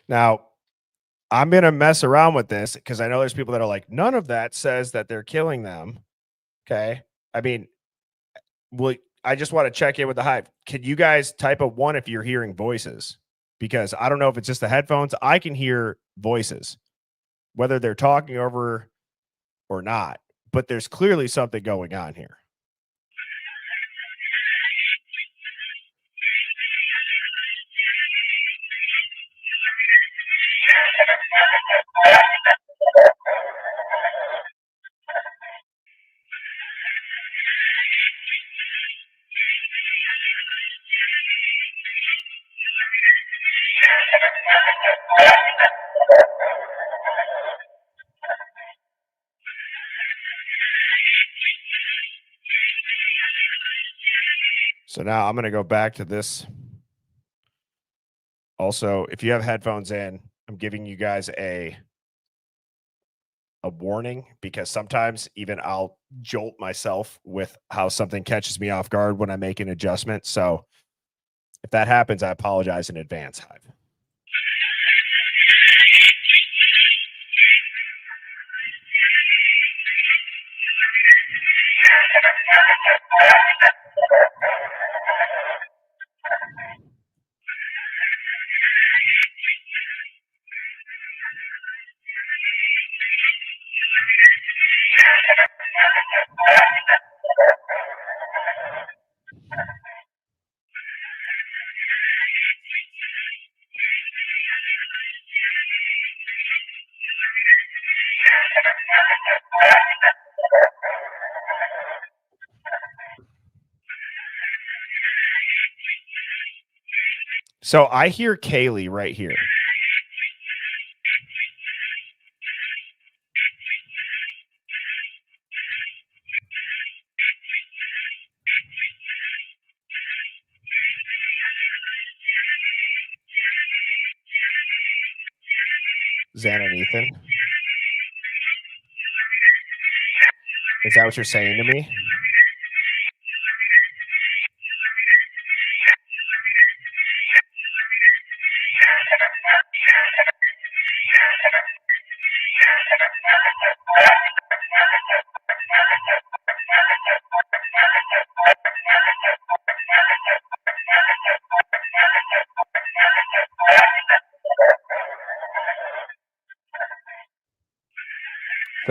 Now, I'm going to mess around with this because I know there's people that are like, none of that says that they're killing them. Okay. I mean, I just want to check in with the Hive. Can you guys type a 1 if you're hearing voices? Because I don't know if it's just the headphones. I can hear voices, whether they're talking over or not, but there's clearly something going on here. So now I'm going to go back to this. Also, if you have headphones in, I'm giving you guys a warning because sometimes even I'll jolt myself with how something catches me off guard when I make an adjustment. So if that happens, I apologize in advance, Hive. So I hear Kaylee right here. Xan and Ethan. Is that what you're saying to me?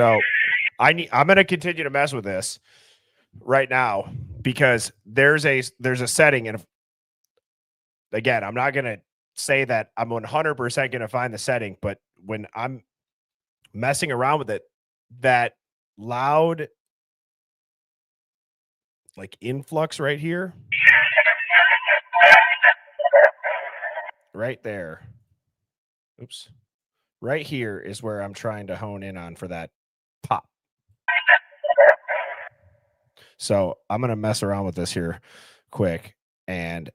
So I'm going to continue to mess with this right now because there's a setting, and again, I'm not going to say that I'm 100% going to find the setting, but when I'm messing around with it, that loud like influx right here, right there. Oops. Right here is where I'm trying to hone in on for that pop. So I'm going to mess around with this here quick. And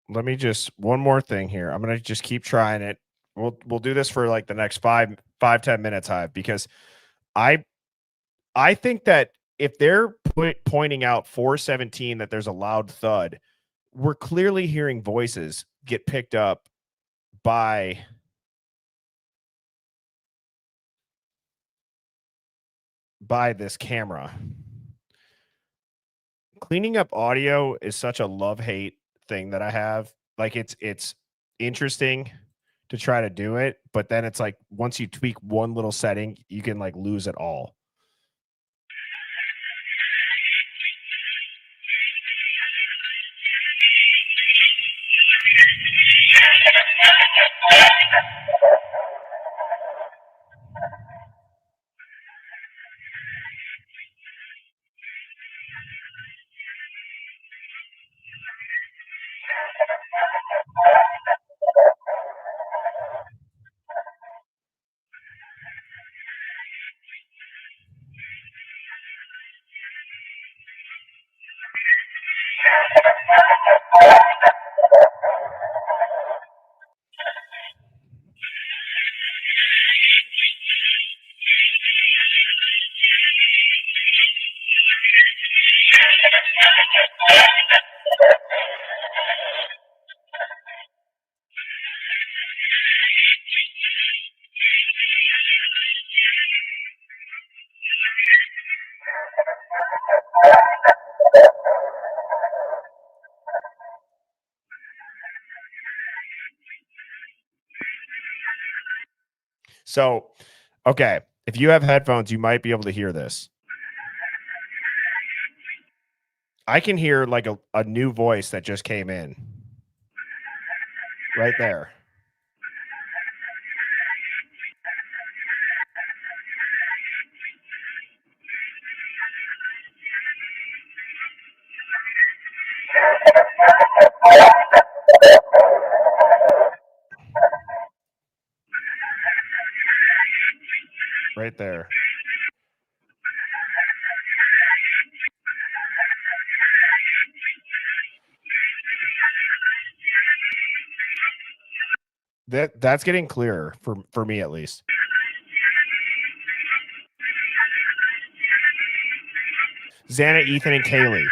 let me just one more thing here. I'm gonna just keep trying it. We'll do this for like the next 10 minutes, Hive, because I think that if they're pointing out 417 that there's a loud thud, we're clearly hearing voices get picked up by this camera. Cleaning up audio is such a love-hate thing that I have. Like it's interesting to try to do it, but then it's like once you tweak one little setting, you can like lose it all. So, okay, if you have headphones, you might be able to hear this. I can hear like a new voice that just came in. Right there. Right there. That's getting clearer for me at least. Xana, Ethan, and Kaylee.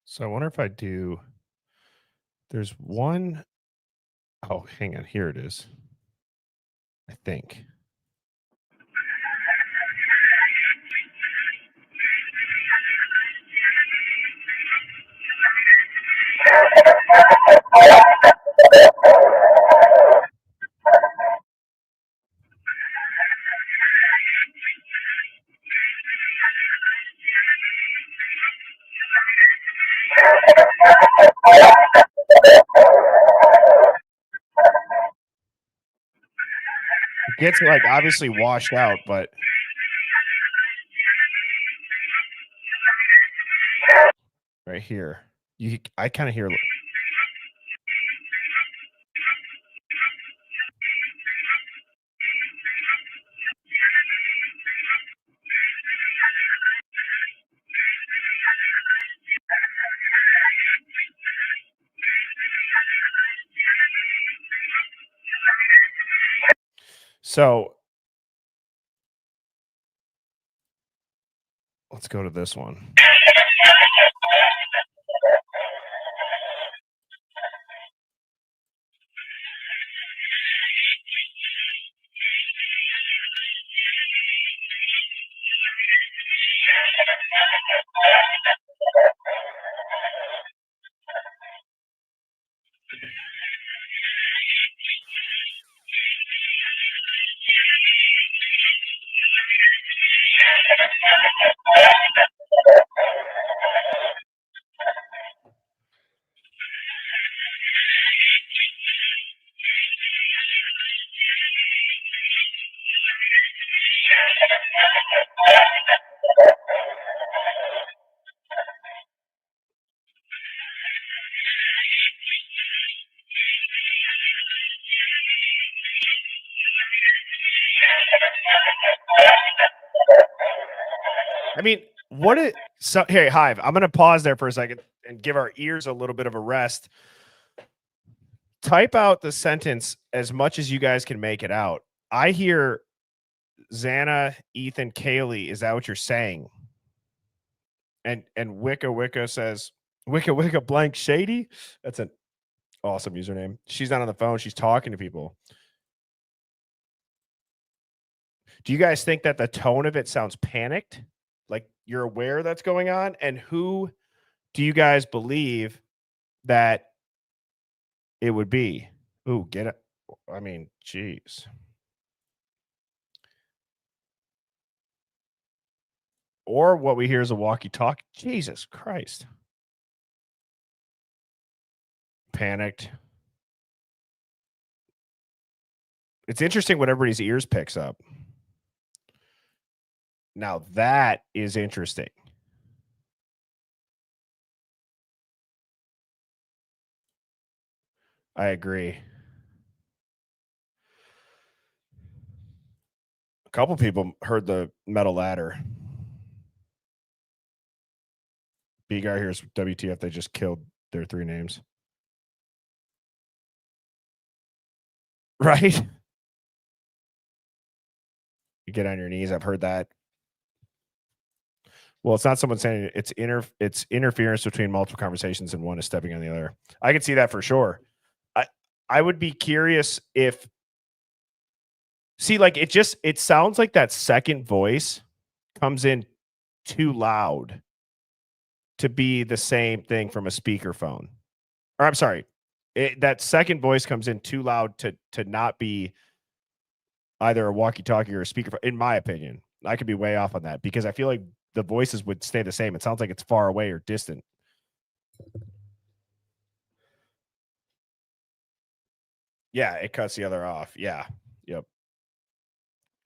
So I wonder if I do There's one. Oh, hang on. Here it is. I think. It gets like obviously washed out, but right here, I kind of hear. So let's go to this one. I mean, what is so? Hey, Hive, I'm going to pause there for a second and give our ears a little bit of a rest. Type out the sentence as much as you guys can make it out. I hear Xana, Ethan, Kaylee. Is that what you're saying? And Wicca says, Wicca blank shady. That's an awesome username. She's not on the phone. She's talking to people. Do you guys think that the tone of it sounds panicked? Like you're aware that's going on? And who do you guys believe that it would be? Ooh, get it. I mean, geez. Or what we hear is a walkie-talkie. Jesus Christ. Panicked. It's interesting what everybody's ears picks up. Now that is interesting. I agree. A couple people heard the metal ladder. B-Guy here's WTF. They just killed their 3 names. Right? You get on your knees. I've heard that. Well, it's not someone saying it. It's interference between multiple conversations and one is stepping on the other. I can see that for sure. I would be curious if like it sounds like that second voice comes in too loud to be the same thing from a speakerphone. Or I'm sorry, that second voice comes in too loud to not be either a walkie-talkie or a speakerphone, in my opinion. I could be way off on that because I feel like the voices would stay the same. It sounds like it's far away or distant. Yeah, it cuts the other off. Yeah. Yep.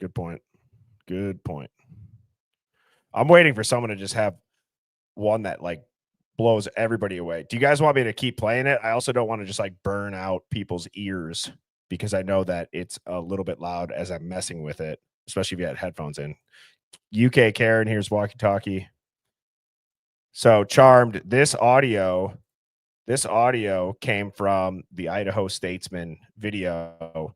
Good point. Good point. I'm waiting for someone to just have one that like blows everybody away. Do you guys want me to keep playing it? I also don't want to just like burn out people's ears because I know that it's a little bit loud as I'm messing with it, especially if you had headphones in. UK Karen, here's walkie-talkie. So Charmed, this audio came from the Idaho Statesman video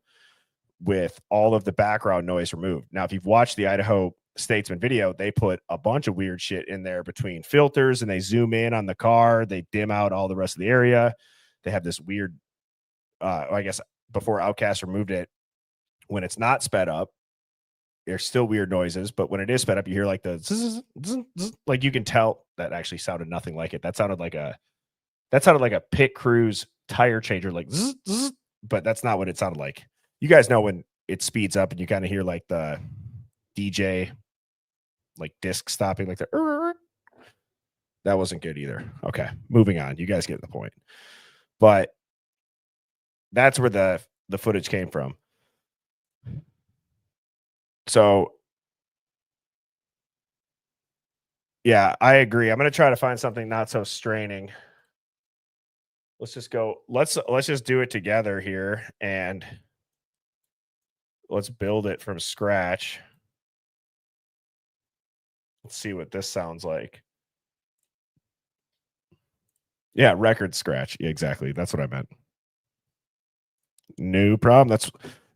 with all of the background noise removed. Now, if you've watched the Idaho Statesman video, they put a bunch of weird shit in there between filters and they zoom in on the car. They dim out all the rest of the area. they have this weird, I guess before Outkast removed it, when it's not sped up, there's still weird noises, but when it is sped up, you hear like the zzz, zzz, zzz, like you can tell that actually sounded nothing like it. That sounded like a pit cruise tire changer, like zzz, zzz, but that's not what it sounded like. You guys know when it speeds up and you kind of hear like the DJ like disc stopping, like the that wasn't good either. Okay, moving on. You guys get the point. But that's where the footage came from. So yeah, I agree. I'm going to try to find something not so straining. Let's just go. Let's just do it together here and let's build it from scratch. Let's see what this sounds like. Yeah, record scratch. Yeah, exactly. That's what I meant. No problem.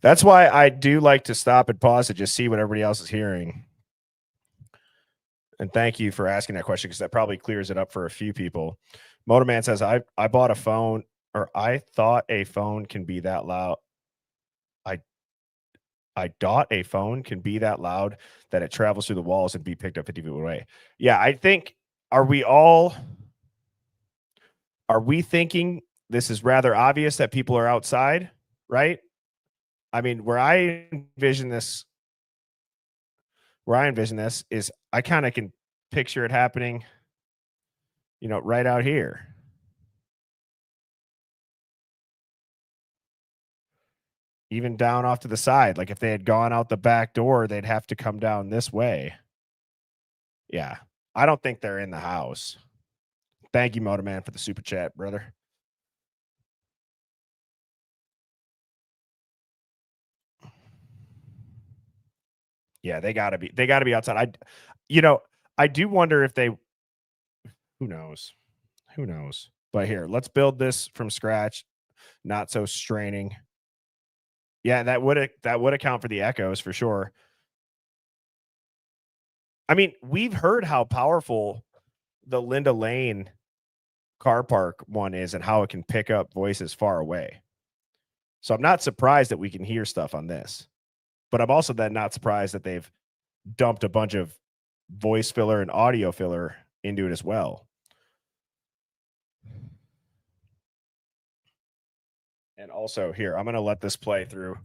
That's why I do like to stop and pause to just see what everybody else is hearing. And thank you for asking that question because that probably clears it up for a few people. Motorman says, I bought a phone, or I thought a phone can be that loud. I thought a phone can be that loud that it travels through the walls and be picked up 50 feet away. Yeah, I think, are we thinking this is rather obvious that people are outside, right? I mean, where I envision this is I kind of can picture it happening, right out here. Even down off to the side. Like if they had gone out the back door, they'd have to come down this way. Yeah. I don't think they're in the house. Thank you, Motorman, for the super chat, brother. Yeah, they gotta be outside. I do wonder if they, who knows? But here, let's build this from scratch. Not so straining. Yeah, that would account for the echoes for sure. I mean, we've heard how powerful the Linda Lane car park one is and how it can pick up voices far away. So I'm not surprised that we can hear stuff on this. But I'm also then not surprised that they've dumped a bunch of voice filler and audio filler into it as well. And also here, I'm going to let this play through.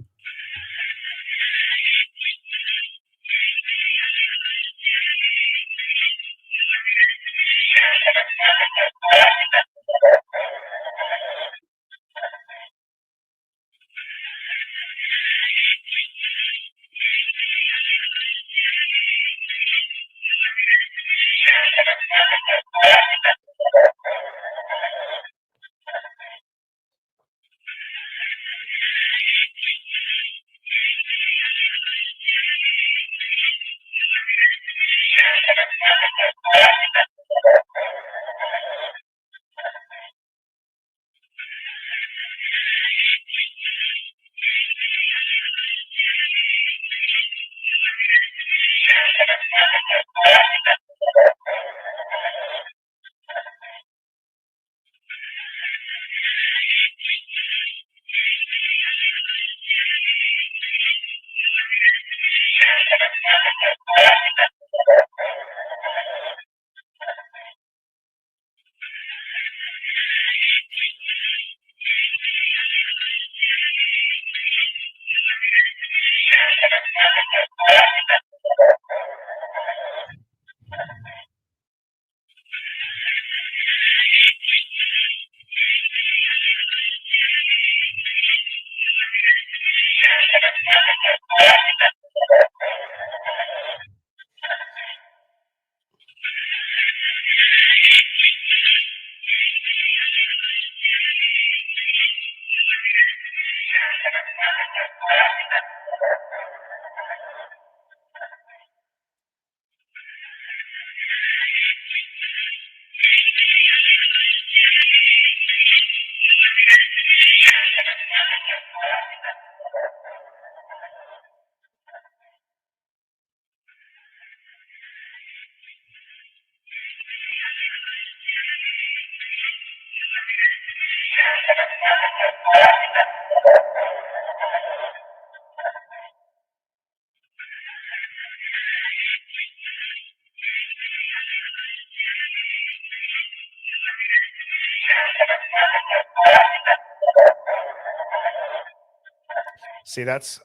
See, that's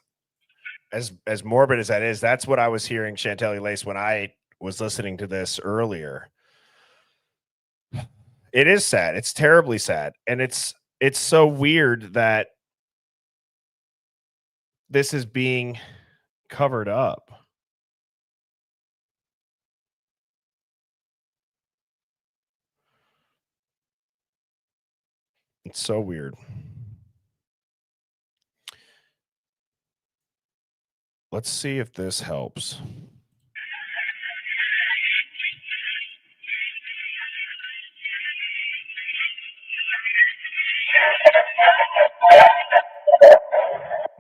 as morbid as that is. That's what I was hearing Chantelli Lace when I was listening to this earlier. It is sad. It's terribly sad. And it's so weird that this is being covered up. It's so weird. Let's see if this helps.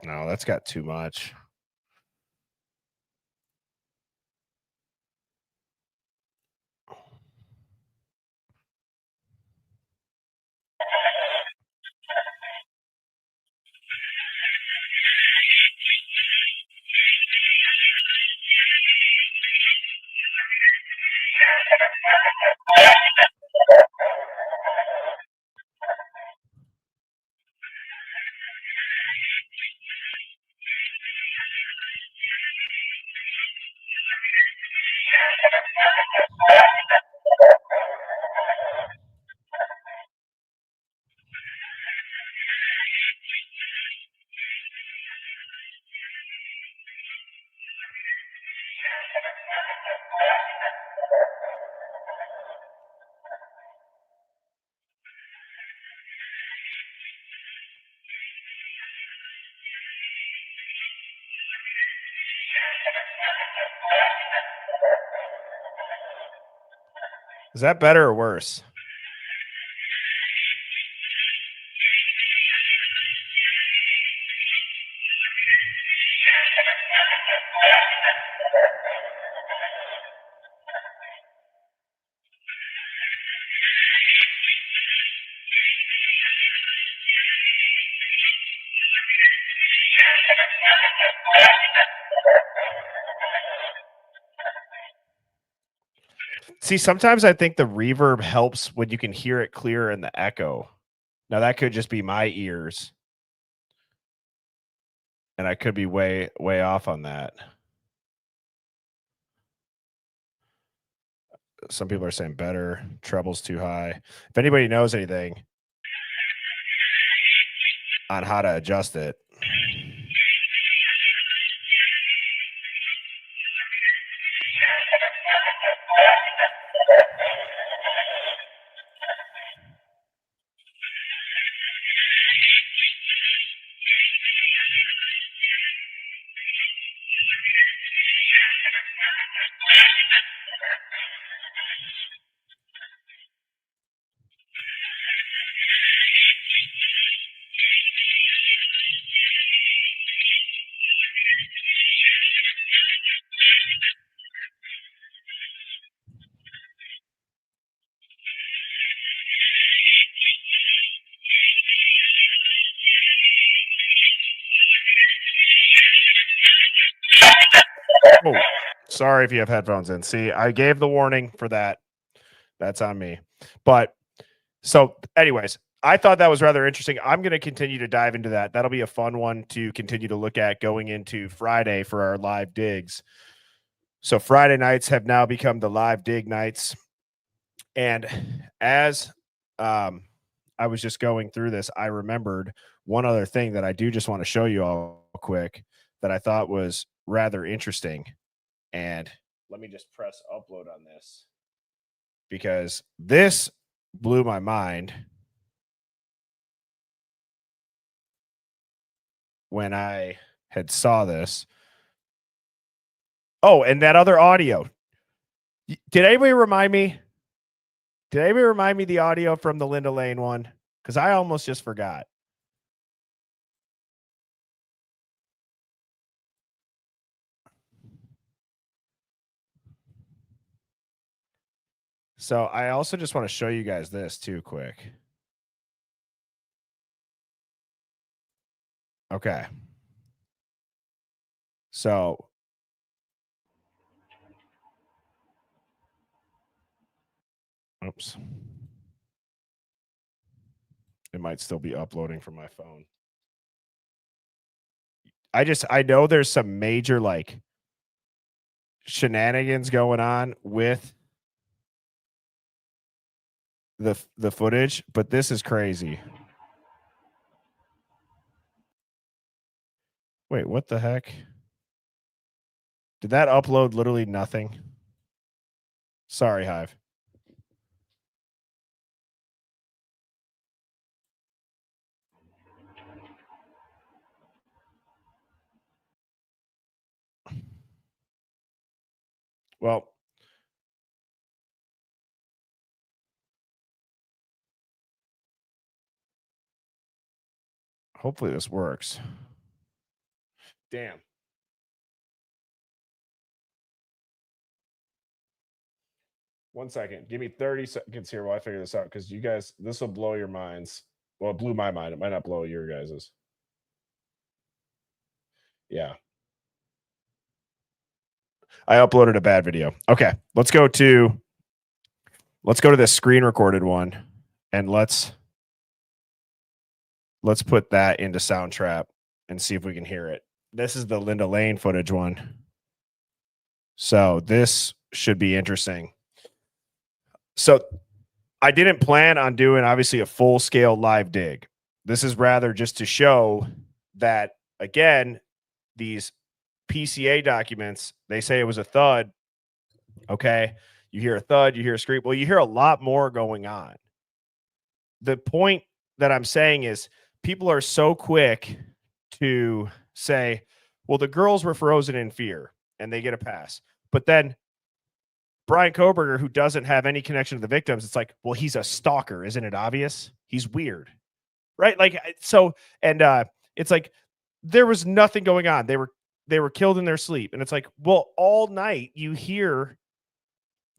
No, that's got too much. Is that better or worse? See, sometimes I think the reverb helps when you can hear it clearer in the echo. Now that could just be my ears. And I could be way off on that. Some people are saying better, treble's too high. If anybody knows anything on how to adjust it. Oh, sorry if you have headphones in. See, I gave the warning for that. That's on me. But so anyways, I thought that was rather interesting. I'm going to continue to dive into that. That'll be a fun one to continue to look at going into Friday for our live digs. So Friday nights have now become the live dig nights. And as I was just going through this, I remembered one other thing that I do just want to show you all quick that I thought was rather interesting. And let me just press upload on this because this blew my mind when I had saw this. Oh, and that other audio. Did anybody remind me? Did anybody remind me the audio from the Linda Lane one? Because I almost just forgot. So I also just want to show you guys this too quick. Okay. So oops. It might still be uploading from my phone. I know there's some major like shenanigans going on with the footage, but this is crazy. Wait, what the heck? Did that upload literally nothing? Sorry, Hive. Well, hopefully this works. Damn. One second. Give me 30 seconds here while I figure this out, because you guys, this will blow your minds. Well, it blew my mind. It might not blow your guys's. Yeah. I uploaded a bad video. Okay, let's go to this screen recorded one, and let's put that into Soundtrap and see if we can hear it. This is the Linda Lane footage one. So this should be interesting. So I didn't plan on doing obviously a full scale live dig. This is rather just to show that, again, these PCA documents, they say it was a THUD. Okay. You hear a thud, you hear a scream. Well, you hear a lot more going on. The point that I'm saying is people are so quick to say, well, the girls were frozen in fear and they get a pass. But then Bryan Kohberger, who doesn't have any connection to the victims, it's like, well, he's a stalker. Isn't it obvious? He's weird. Right? Like, so, and it's like, there was nothing going on. They were killed in their sleep. And it's like, well, all night you hear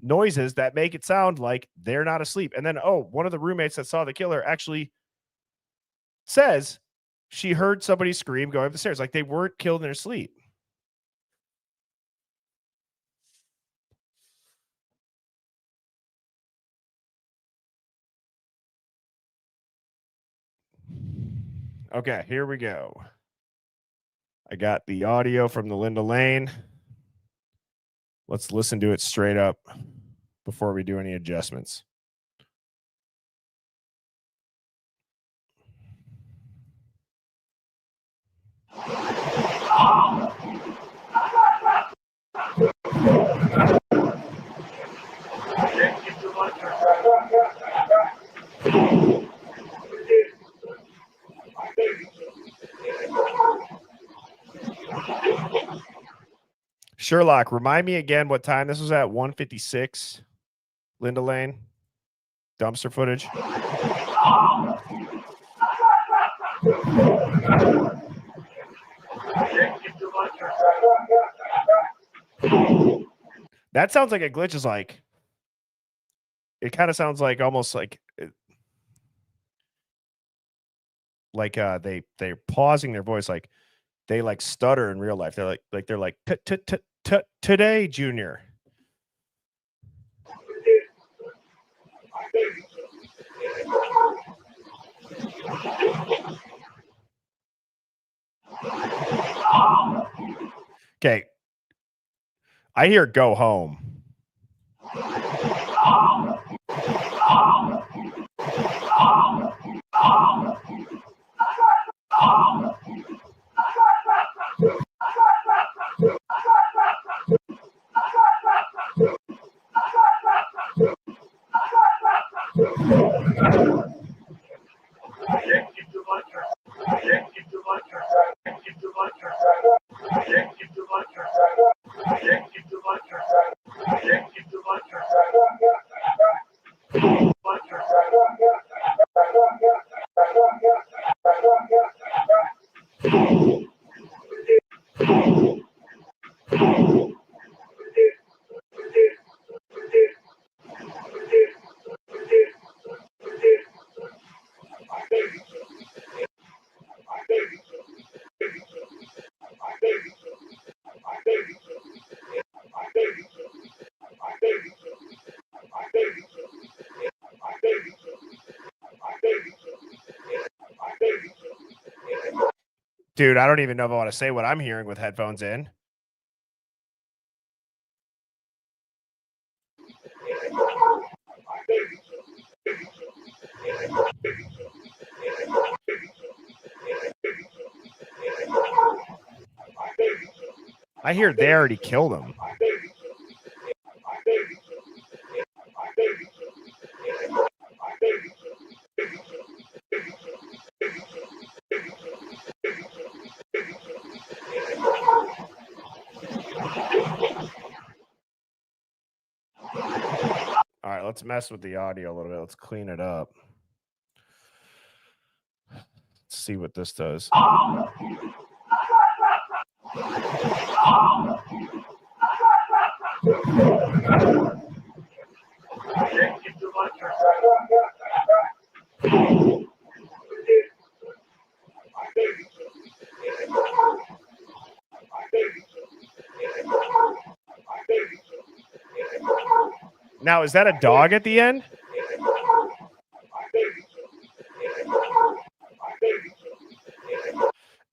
noises that make it sound like they're not asleep. And then, one of the roommates that saw the killer actually says she heard somebody scream going up the stairs. Like, they weren't killed in their sleep. Okay, here we go. I got the audio from the Linda Lane. Let's listen to it straight up before we do any adjustments. Sherlock, remind me again what time this was at. 1:56. Linda Lane. Dumpster footage. That sounds like a glitch. Is like, it kind of sounds like almost like they're pausing their voice, like they like stutter in real life. They're like today, Junior. Okay. I hear go home. Dude, I don't even know if I want to say what I'm hearing with headphones in. I hear they already killed him. All right, let's mess with the audio a little bit. Let's clean it up. Let's see what this does. Now, is that a dog at the end?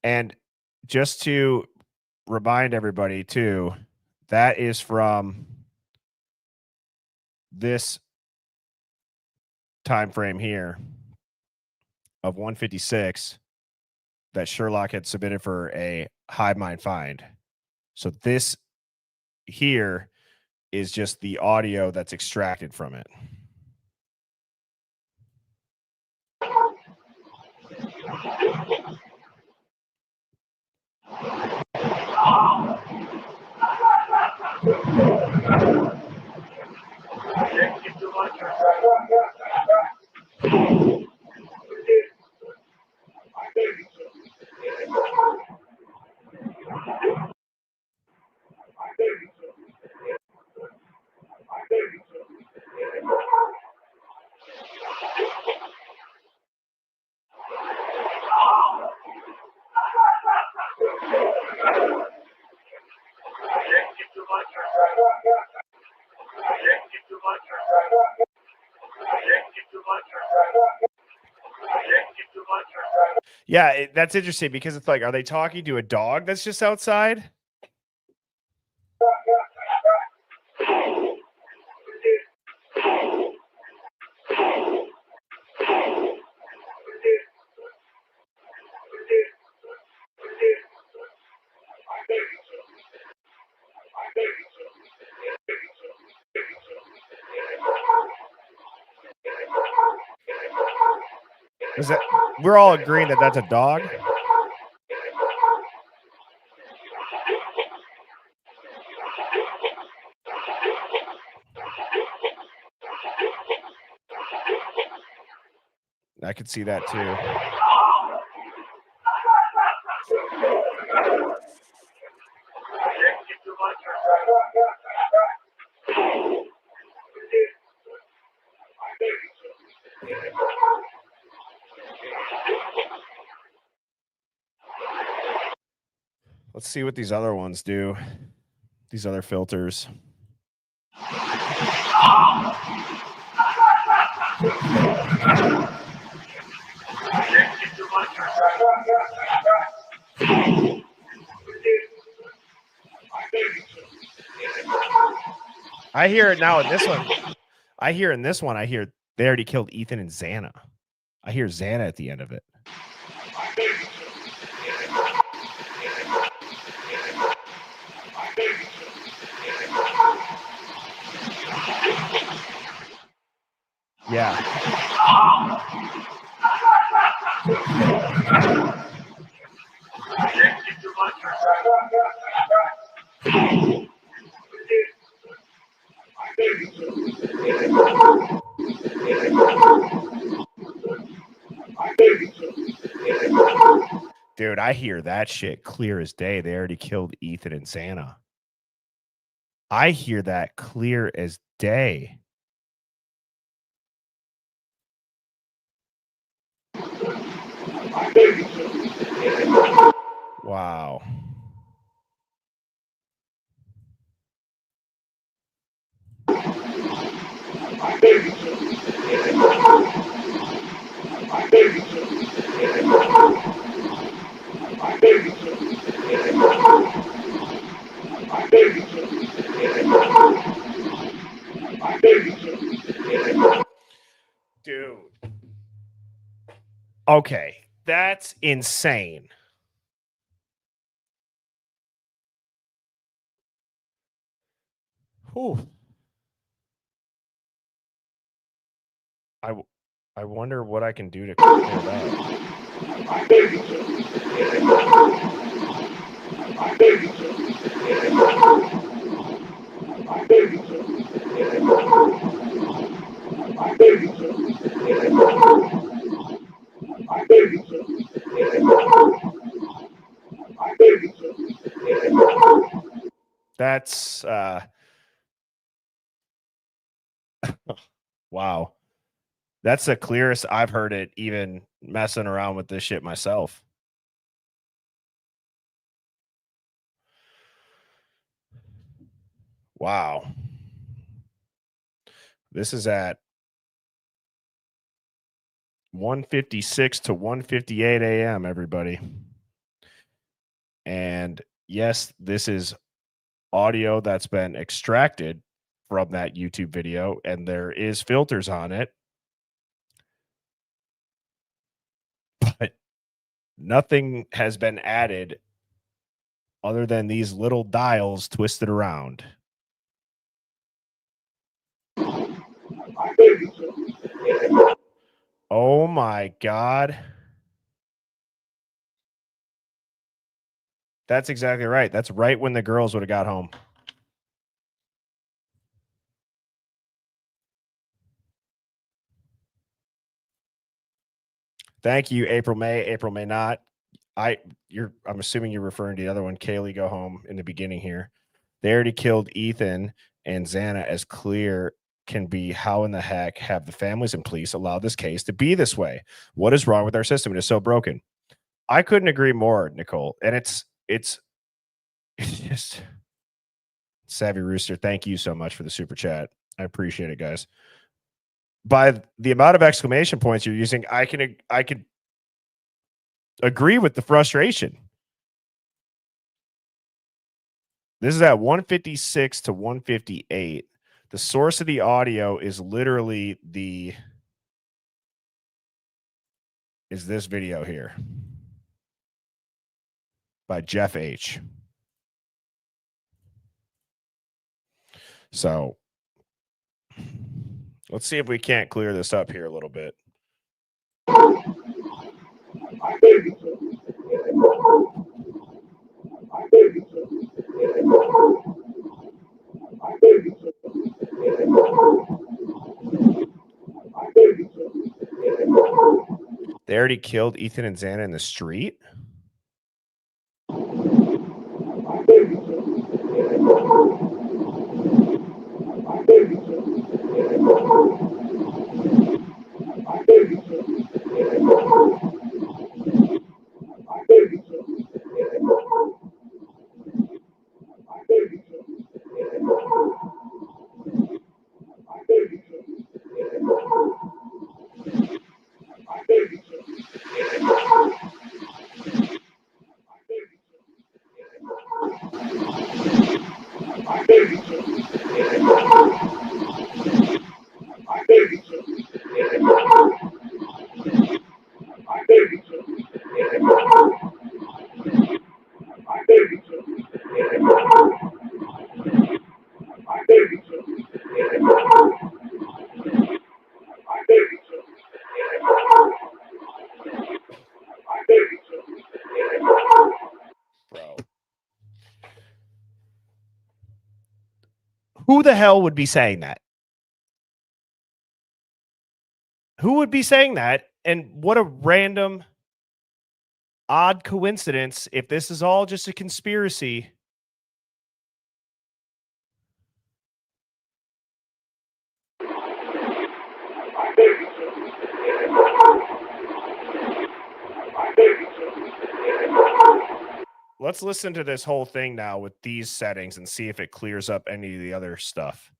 And just to remind everybody too, that is from this time frame here of 156 that Sherlock had submitted for a hive mind find. So this here is just the audio that's extracted from it. Yeah, that's interesting because it's like, are they talking to a dog that's just outside? Is that, we're all agreeing that that's a dog? I could see that too. Let's see what these other ones do. These other filters. I hear it now in this one. I hear they already killed Ethan and Xana. I hear Xana at the end of it. Yeah. Dude, I hear that shit clear as day. They already killed Ethan and Xana. I hear that clear as day. Wow. Dude. Okay, that's insane. Whew. I wonder what I can do to clear it up. That's wow. That's the clearest I've heard it, even messing around with this shit myself. Wow. This is at 1:56 to 1:58 a.m., everybody. And yes, this is audio that's been extracted from that YouTube video, and there is filters on it. But nothing has been added other than these little dials twisted around. Oh my God. That's exactly right. That's right when the girls would have got home. Thank you, April May not. I'm assuming you're referring to the other one, Kaylee Go Home, in the beginning here. They already killed Ethan and Xana. As clear can be, how in the heck have the families and police allowed this case to be this way? What is wrong with our system? It is so broken. I couldn't agree more, Nicole. And it's just Savvy Rooster. Thank you so much for the super chat. I appreciate it, guys. By the amount of exclamation points you're using, I could agree with the frustration. This is at 1:56 to 1:58. The source of the audio is literally this video here by Jeff H. So let's see if we can't clear this up here a little bit. They already killed Ethan and Xana in the street. Bro. Who the hell would be saying that? Who would be saying that? And what a random, odd coincidence if this is all just a conspiracy. Let's listen to this whole thing now with these settings and see if it clears up any of the other stuff.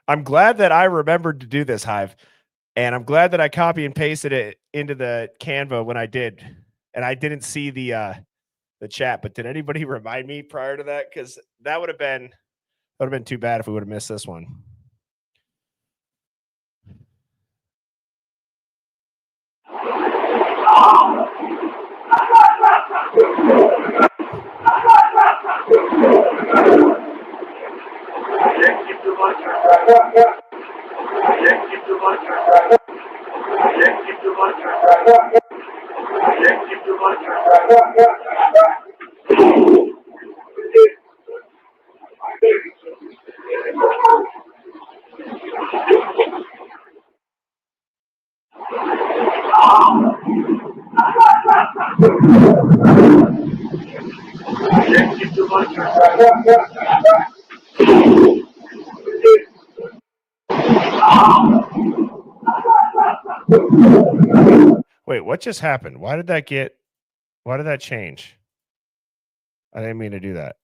I'm glad that I remembered to do this, Hive. And I'm glad that I copy and pasted it into the Canva when I did. And I didn't see the chat, but did anybody remind me prior to that? Because that would have been too bad if we would have missed this one. Wait, what just happened? Why did that change? I didn't mean to do that.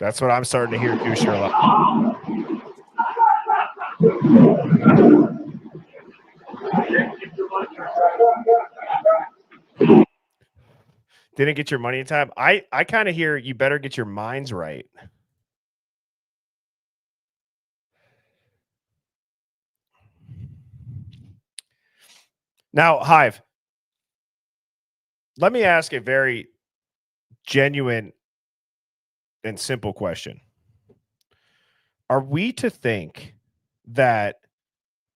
That's what I'm starting to hear too, Sherlock. Didn't get your money in time. I kind of hear you better get your minds right. Now, Hive, let me ask a very genuine and simple question. Are we to think that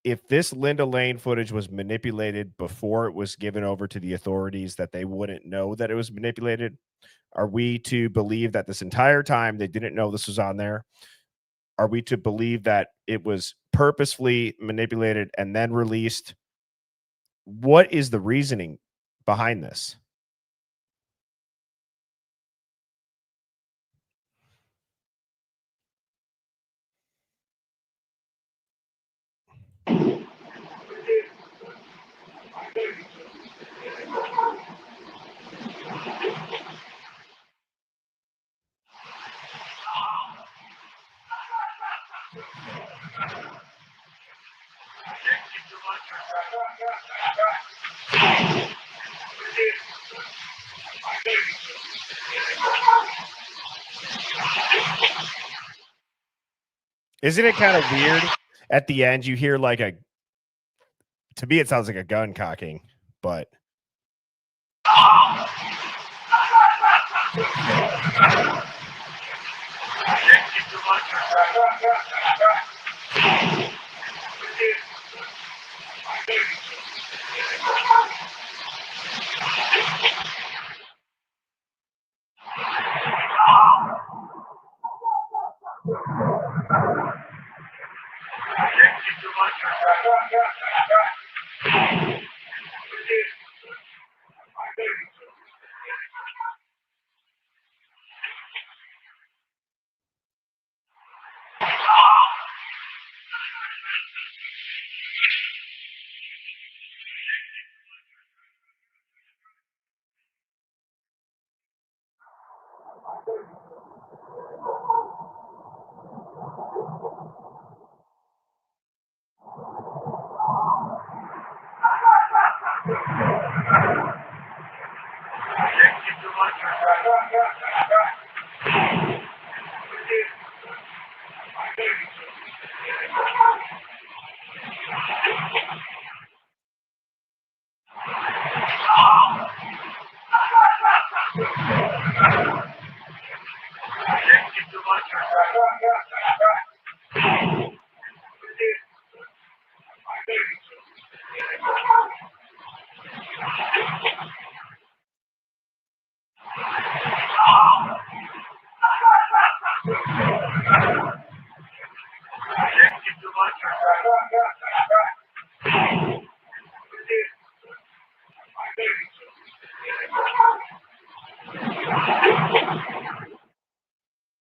if this Linda Lane footage was manipulated before it was given over to the authorities, that they wouldn't know that it was manipulated? Are we to believe that this entire time they didn't know this was on there? Are we to believe that it was purposefully manipulated and then released? What is the reasoning behind this? Isn't it kind of weird? At the end, you hear like to me, it sounds like a gun cocking, but.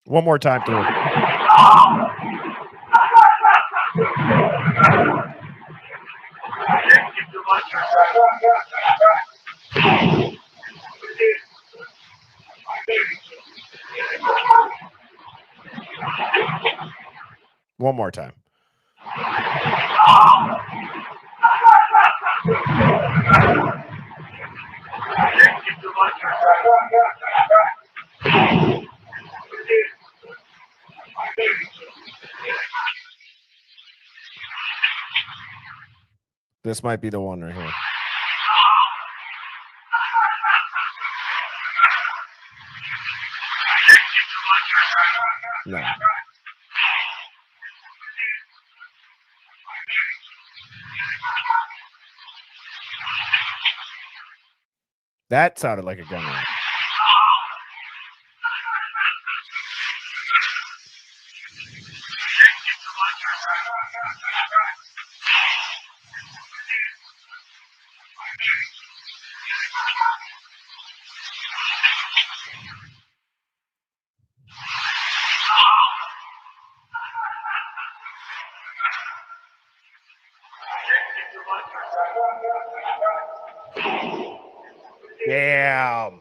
One more time through. One more time. This might be the one right here. No. That sounded like a gun round. Damn.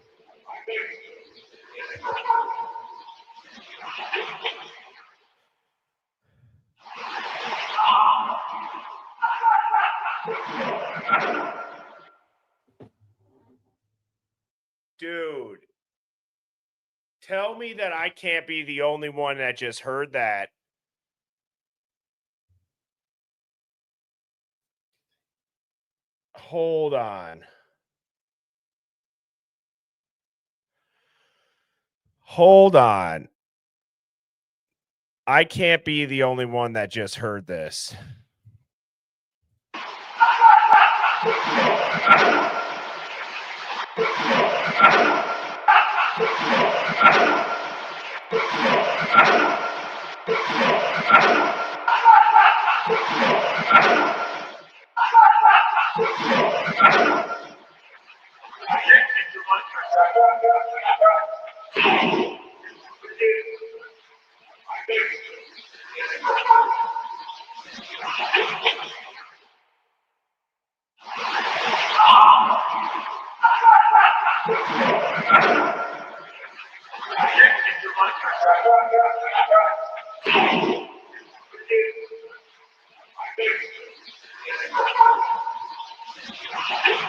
Dude, tell me that I can't be the only one that just heard that. Hold on. Hold on. I can't be the only one that just heard this.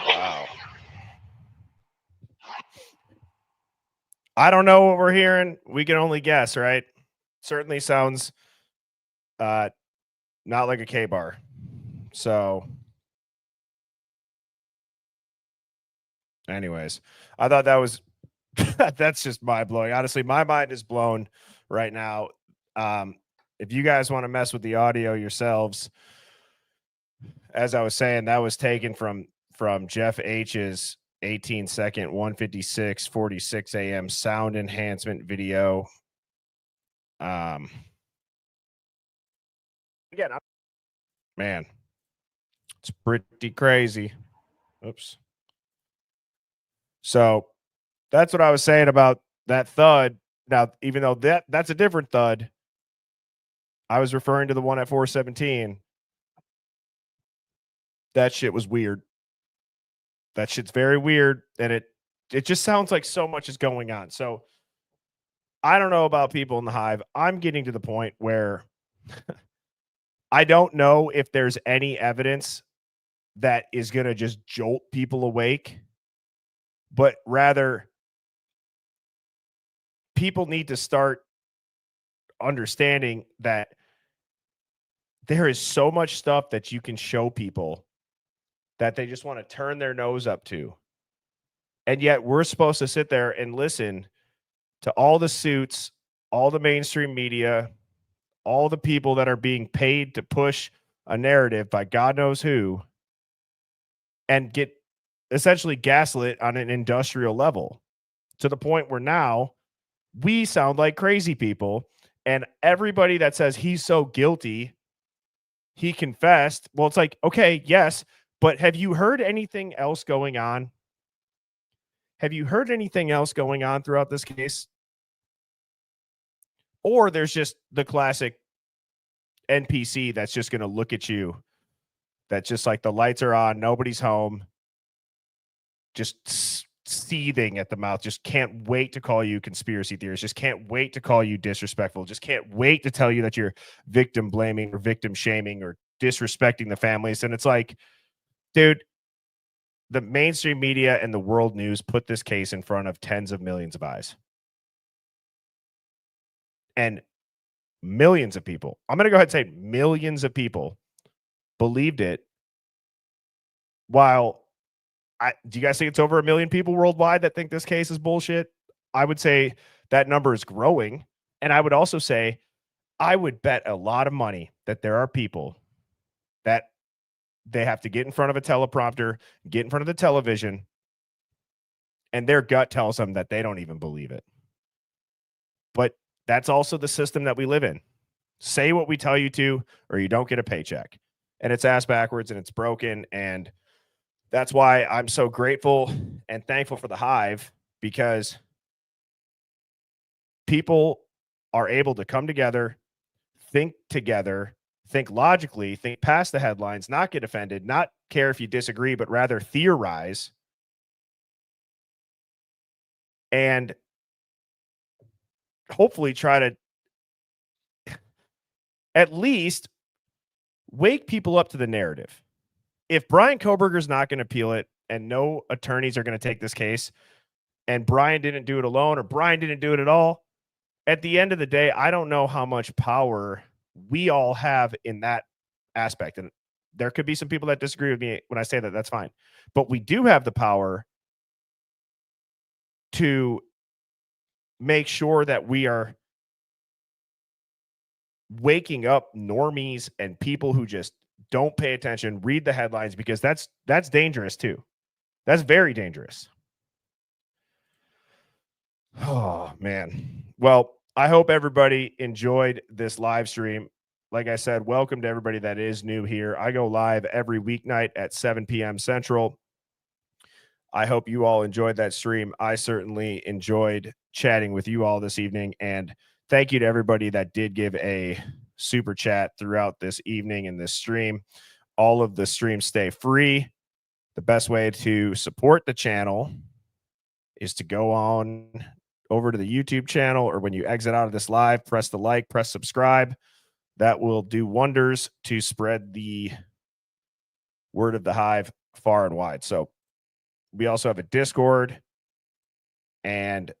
Wow. I don't know what we're hearing. We can only guess, right? Certainly sounds not like a K-bar. So anyways, I thought that was that's just mind-blowing. Honestly, my mind is blown right now. if you guys want to mess with the audio yourselves, as I was saying, that was taken from Jeff H's 18-second 1:56:46 a.m. sound enhancement video. Again, man, it's pretty crazy. Oops. So that's what I was saying about that THUD. Now, even though that's a different THUD, I was referring to the one at 417. That shit was weird. That shit's very weird, and it just sounds like so much is going on. So I don't know about people in the hive. I'm getting to the point where I don't know if there's any evidence that is going to just jolt people awake, but rather people need to start understanding that there is so much stuff that you can show people that they just want to turn their nose up to. And yet we're supposed to sit there and listen to all the suits, all the mainstream media, all the people that are being paid to push a narrative by God knows who, and get essentially gaslit on an industrial level to the point where now we sound like crazy people. And everybody that says he's so guilty, he confessed. Well, it's like, okay, yes, but have you heard anything else going on? Have you heard anything else going on throughout this case? Or there's just the classic NPC that's just going to look at you. That's just like the lights are on, nobody's home, just seething at the mouth, just can't wait to call you conspiracy theorists, just can't wait to call you disrespectful, just can't wait to tell you that you're victim blaming or victim shaming or disrespecting the families. And it's like, dude, the mainstream media and the world news put this case in front of tens of millions of eyes. And millions of people, I'm going to go ahead and say millions of people believed it. While do you guys think it's over 1 million people worldwide that think this case is bullshit? I would say that number is growing. And I would also say, I would bet a lot of money that there are people that they have to get in front of a teleprompter, get in front of the television, and their gut tells them that they don't even believe it. But that's also the system that we live in. Say what we tell you to, or you don't get a paycheck. And it's ass backwards and it's broken. And that's why I'm so grateful and thankful for the Hive, because people are able to come together, think logically, think past the headlines, not get offended, not care if you disagree, but rather theorize. And hopefully try to at least wake people up to the narrative. If Bryan Kohberger is not going to appeal it and no attorneys are going to take this case, and Bryan didn't do it alone or Bryan didn't do it at all, at the end of the day, I don't know how much power we all have in that aspect. And there could be some people that disagree with me when I say that. That's fine. But we do have the power to make sure that we are waking up normies and people who just don't pay attention, read the headlines, because that's dangerous too. That's very dangerous. Oh, man. Well, I hope everybody enjoyed this live stream. Like I said, welcome to everybody that is new here. I go live every weeknight at 7 p.m. Central. I hope you all enjoyed that stream. I certainly enjoyed chatting with you all this evening. And thank you to everybody that did give a super chat throughout this evening and this stream. All of the streams stay free. The best way to support the channel is to go on over to the YouTube channel, or when you exit out of this live, press the like, press subscribe. That will do wonders to spread the word of the Hive far and wide. So we also have a Discord. And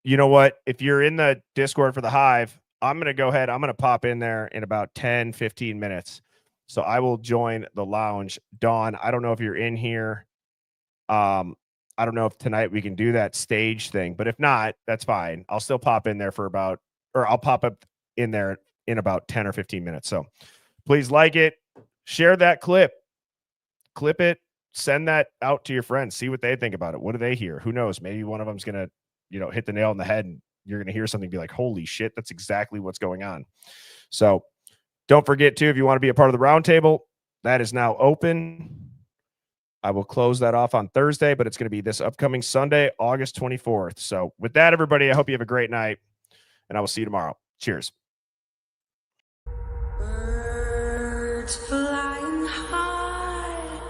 you know what? If you're in the Discord for the Hive, I'm going to go ahead. I'm going to pop in there in about 10, 15 minutes. So I will join the lounge. Dawn, I don't know if you're in here. I don't know if tonight we can do that stage thing, but if not, that's fine. I'll still pop in there for about, or I'll pop up in there in about 10 or 15 minutes. So please like it, share that clip it, send that out to your friends, see what they think about it. What do they hear? Who knows? Maybe one of them's going to, hit the nail on the head, and you're going to hear something, be like, holy shit, that's exactly what's going on. So don't forget to, if you want to be a part of the roundtable, that is now open. I will close that off on Thursday, but it's going to be this upcoming Sunday, August 24th. So with that, everybody, I hope you have a great night, and I will see you tomorrow. Cheers. Birds flying high,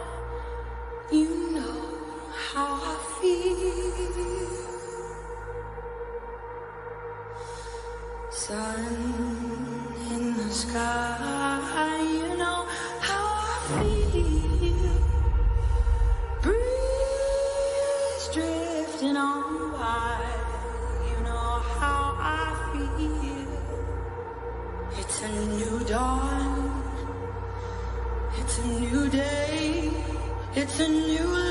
you know how I feel. Sun in the sky, you know how I feel. Breeze drifting on by, you know how I feel. It's a new dawn, it's a new day, it's a new life.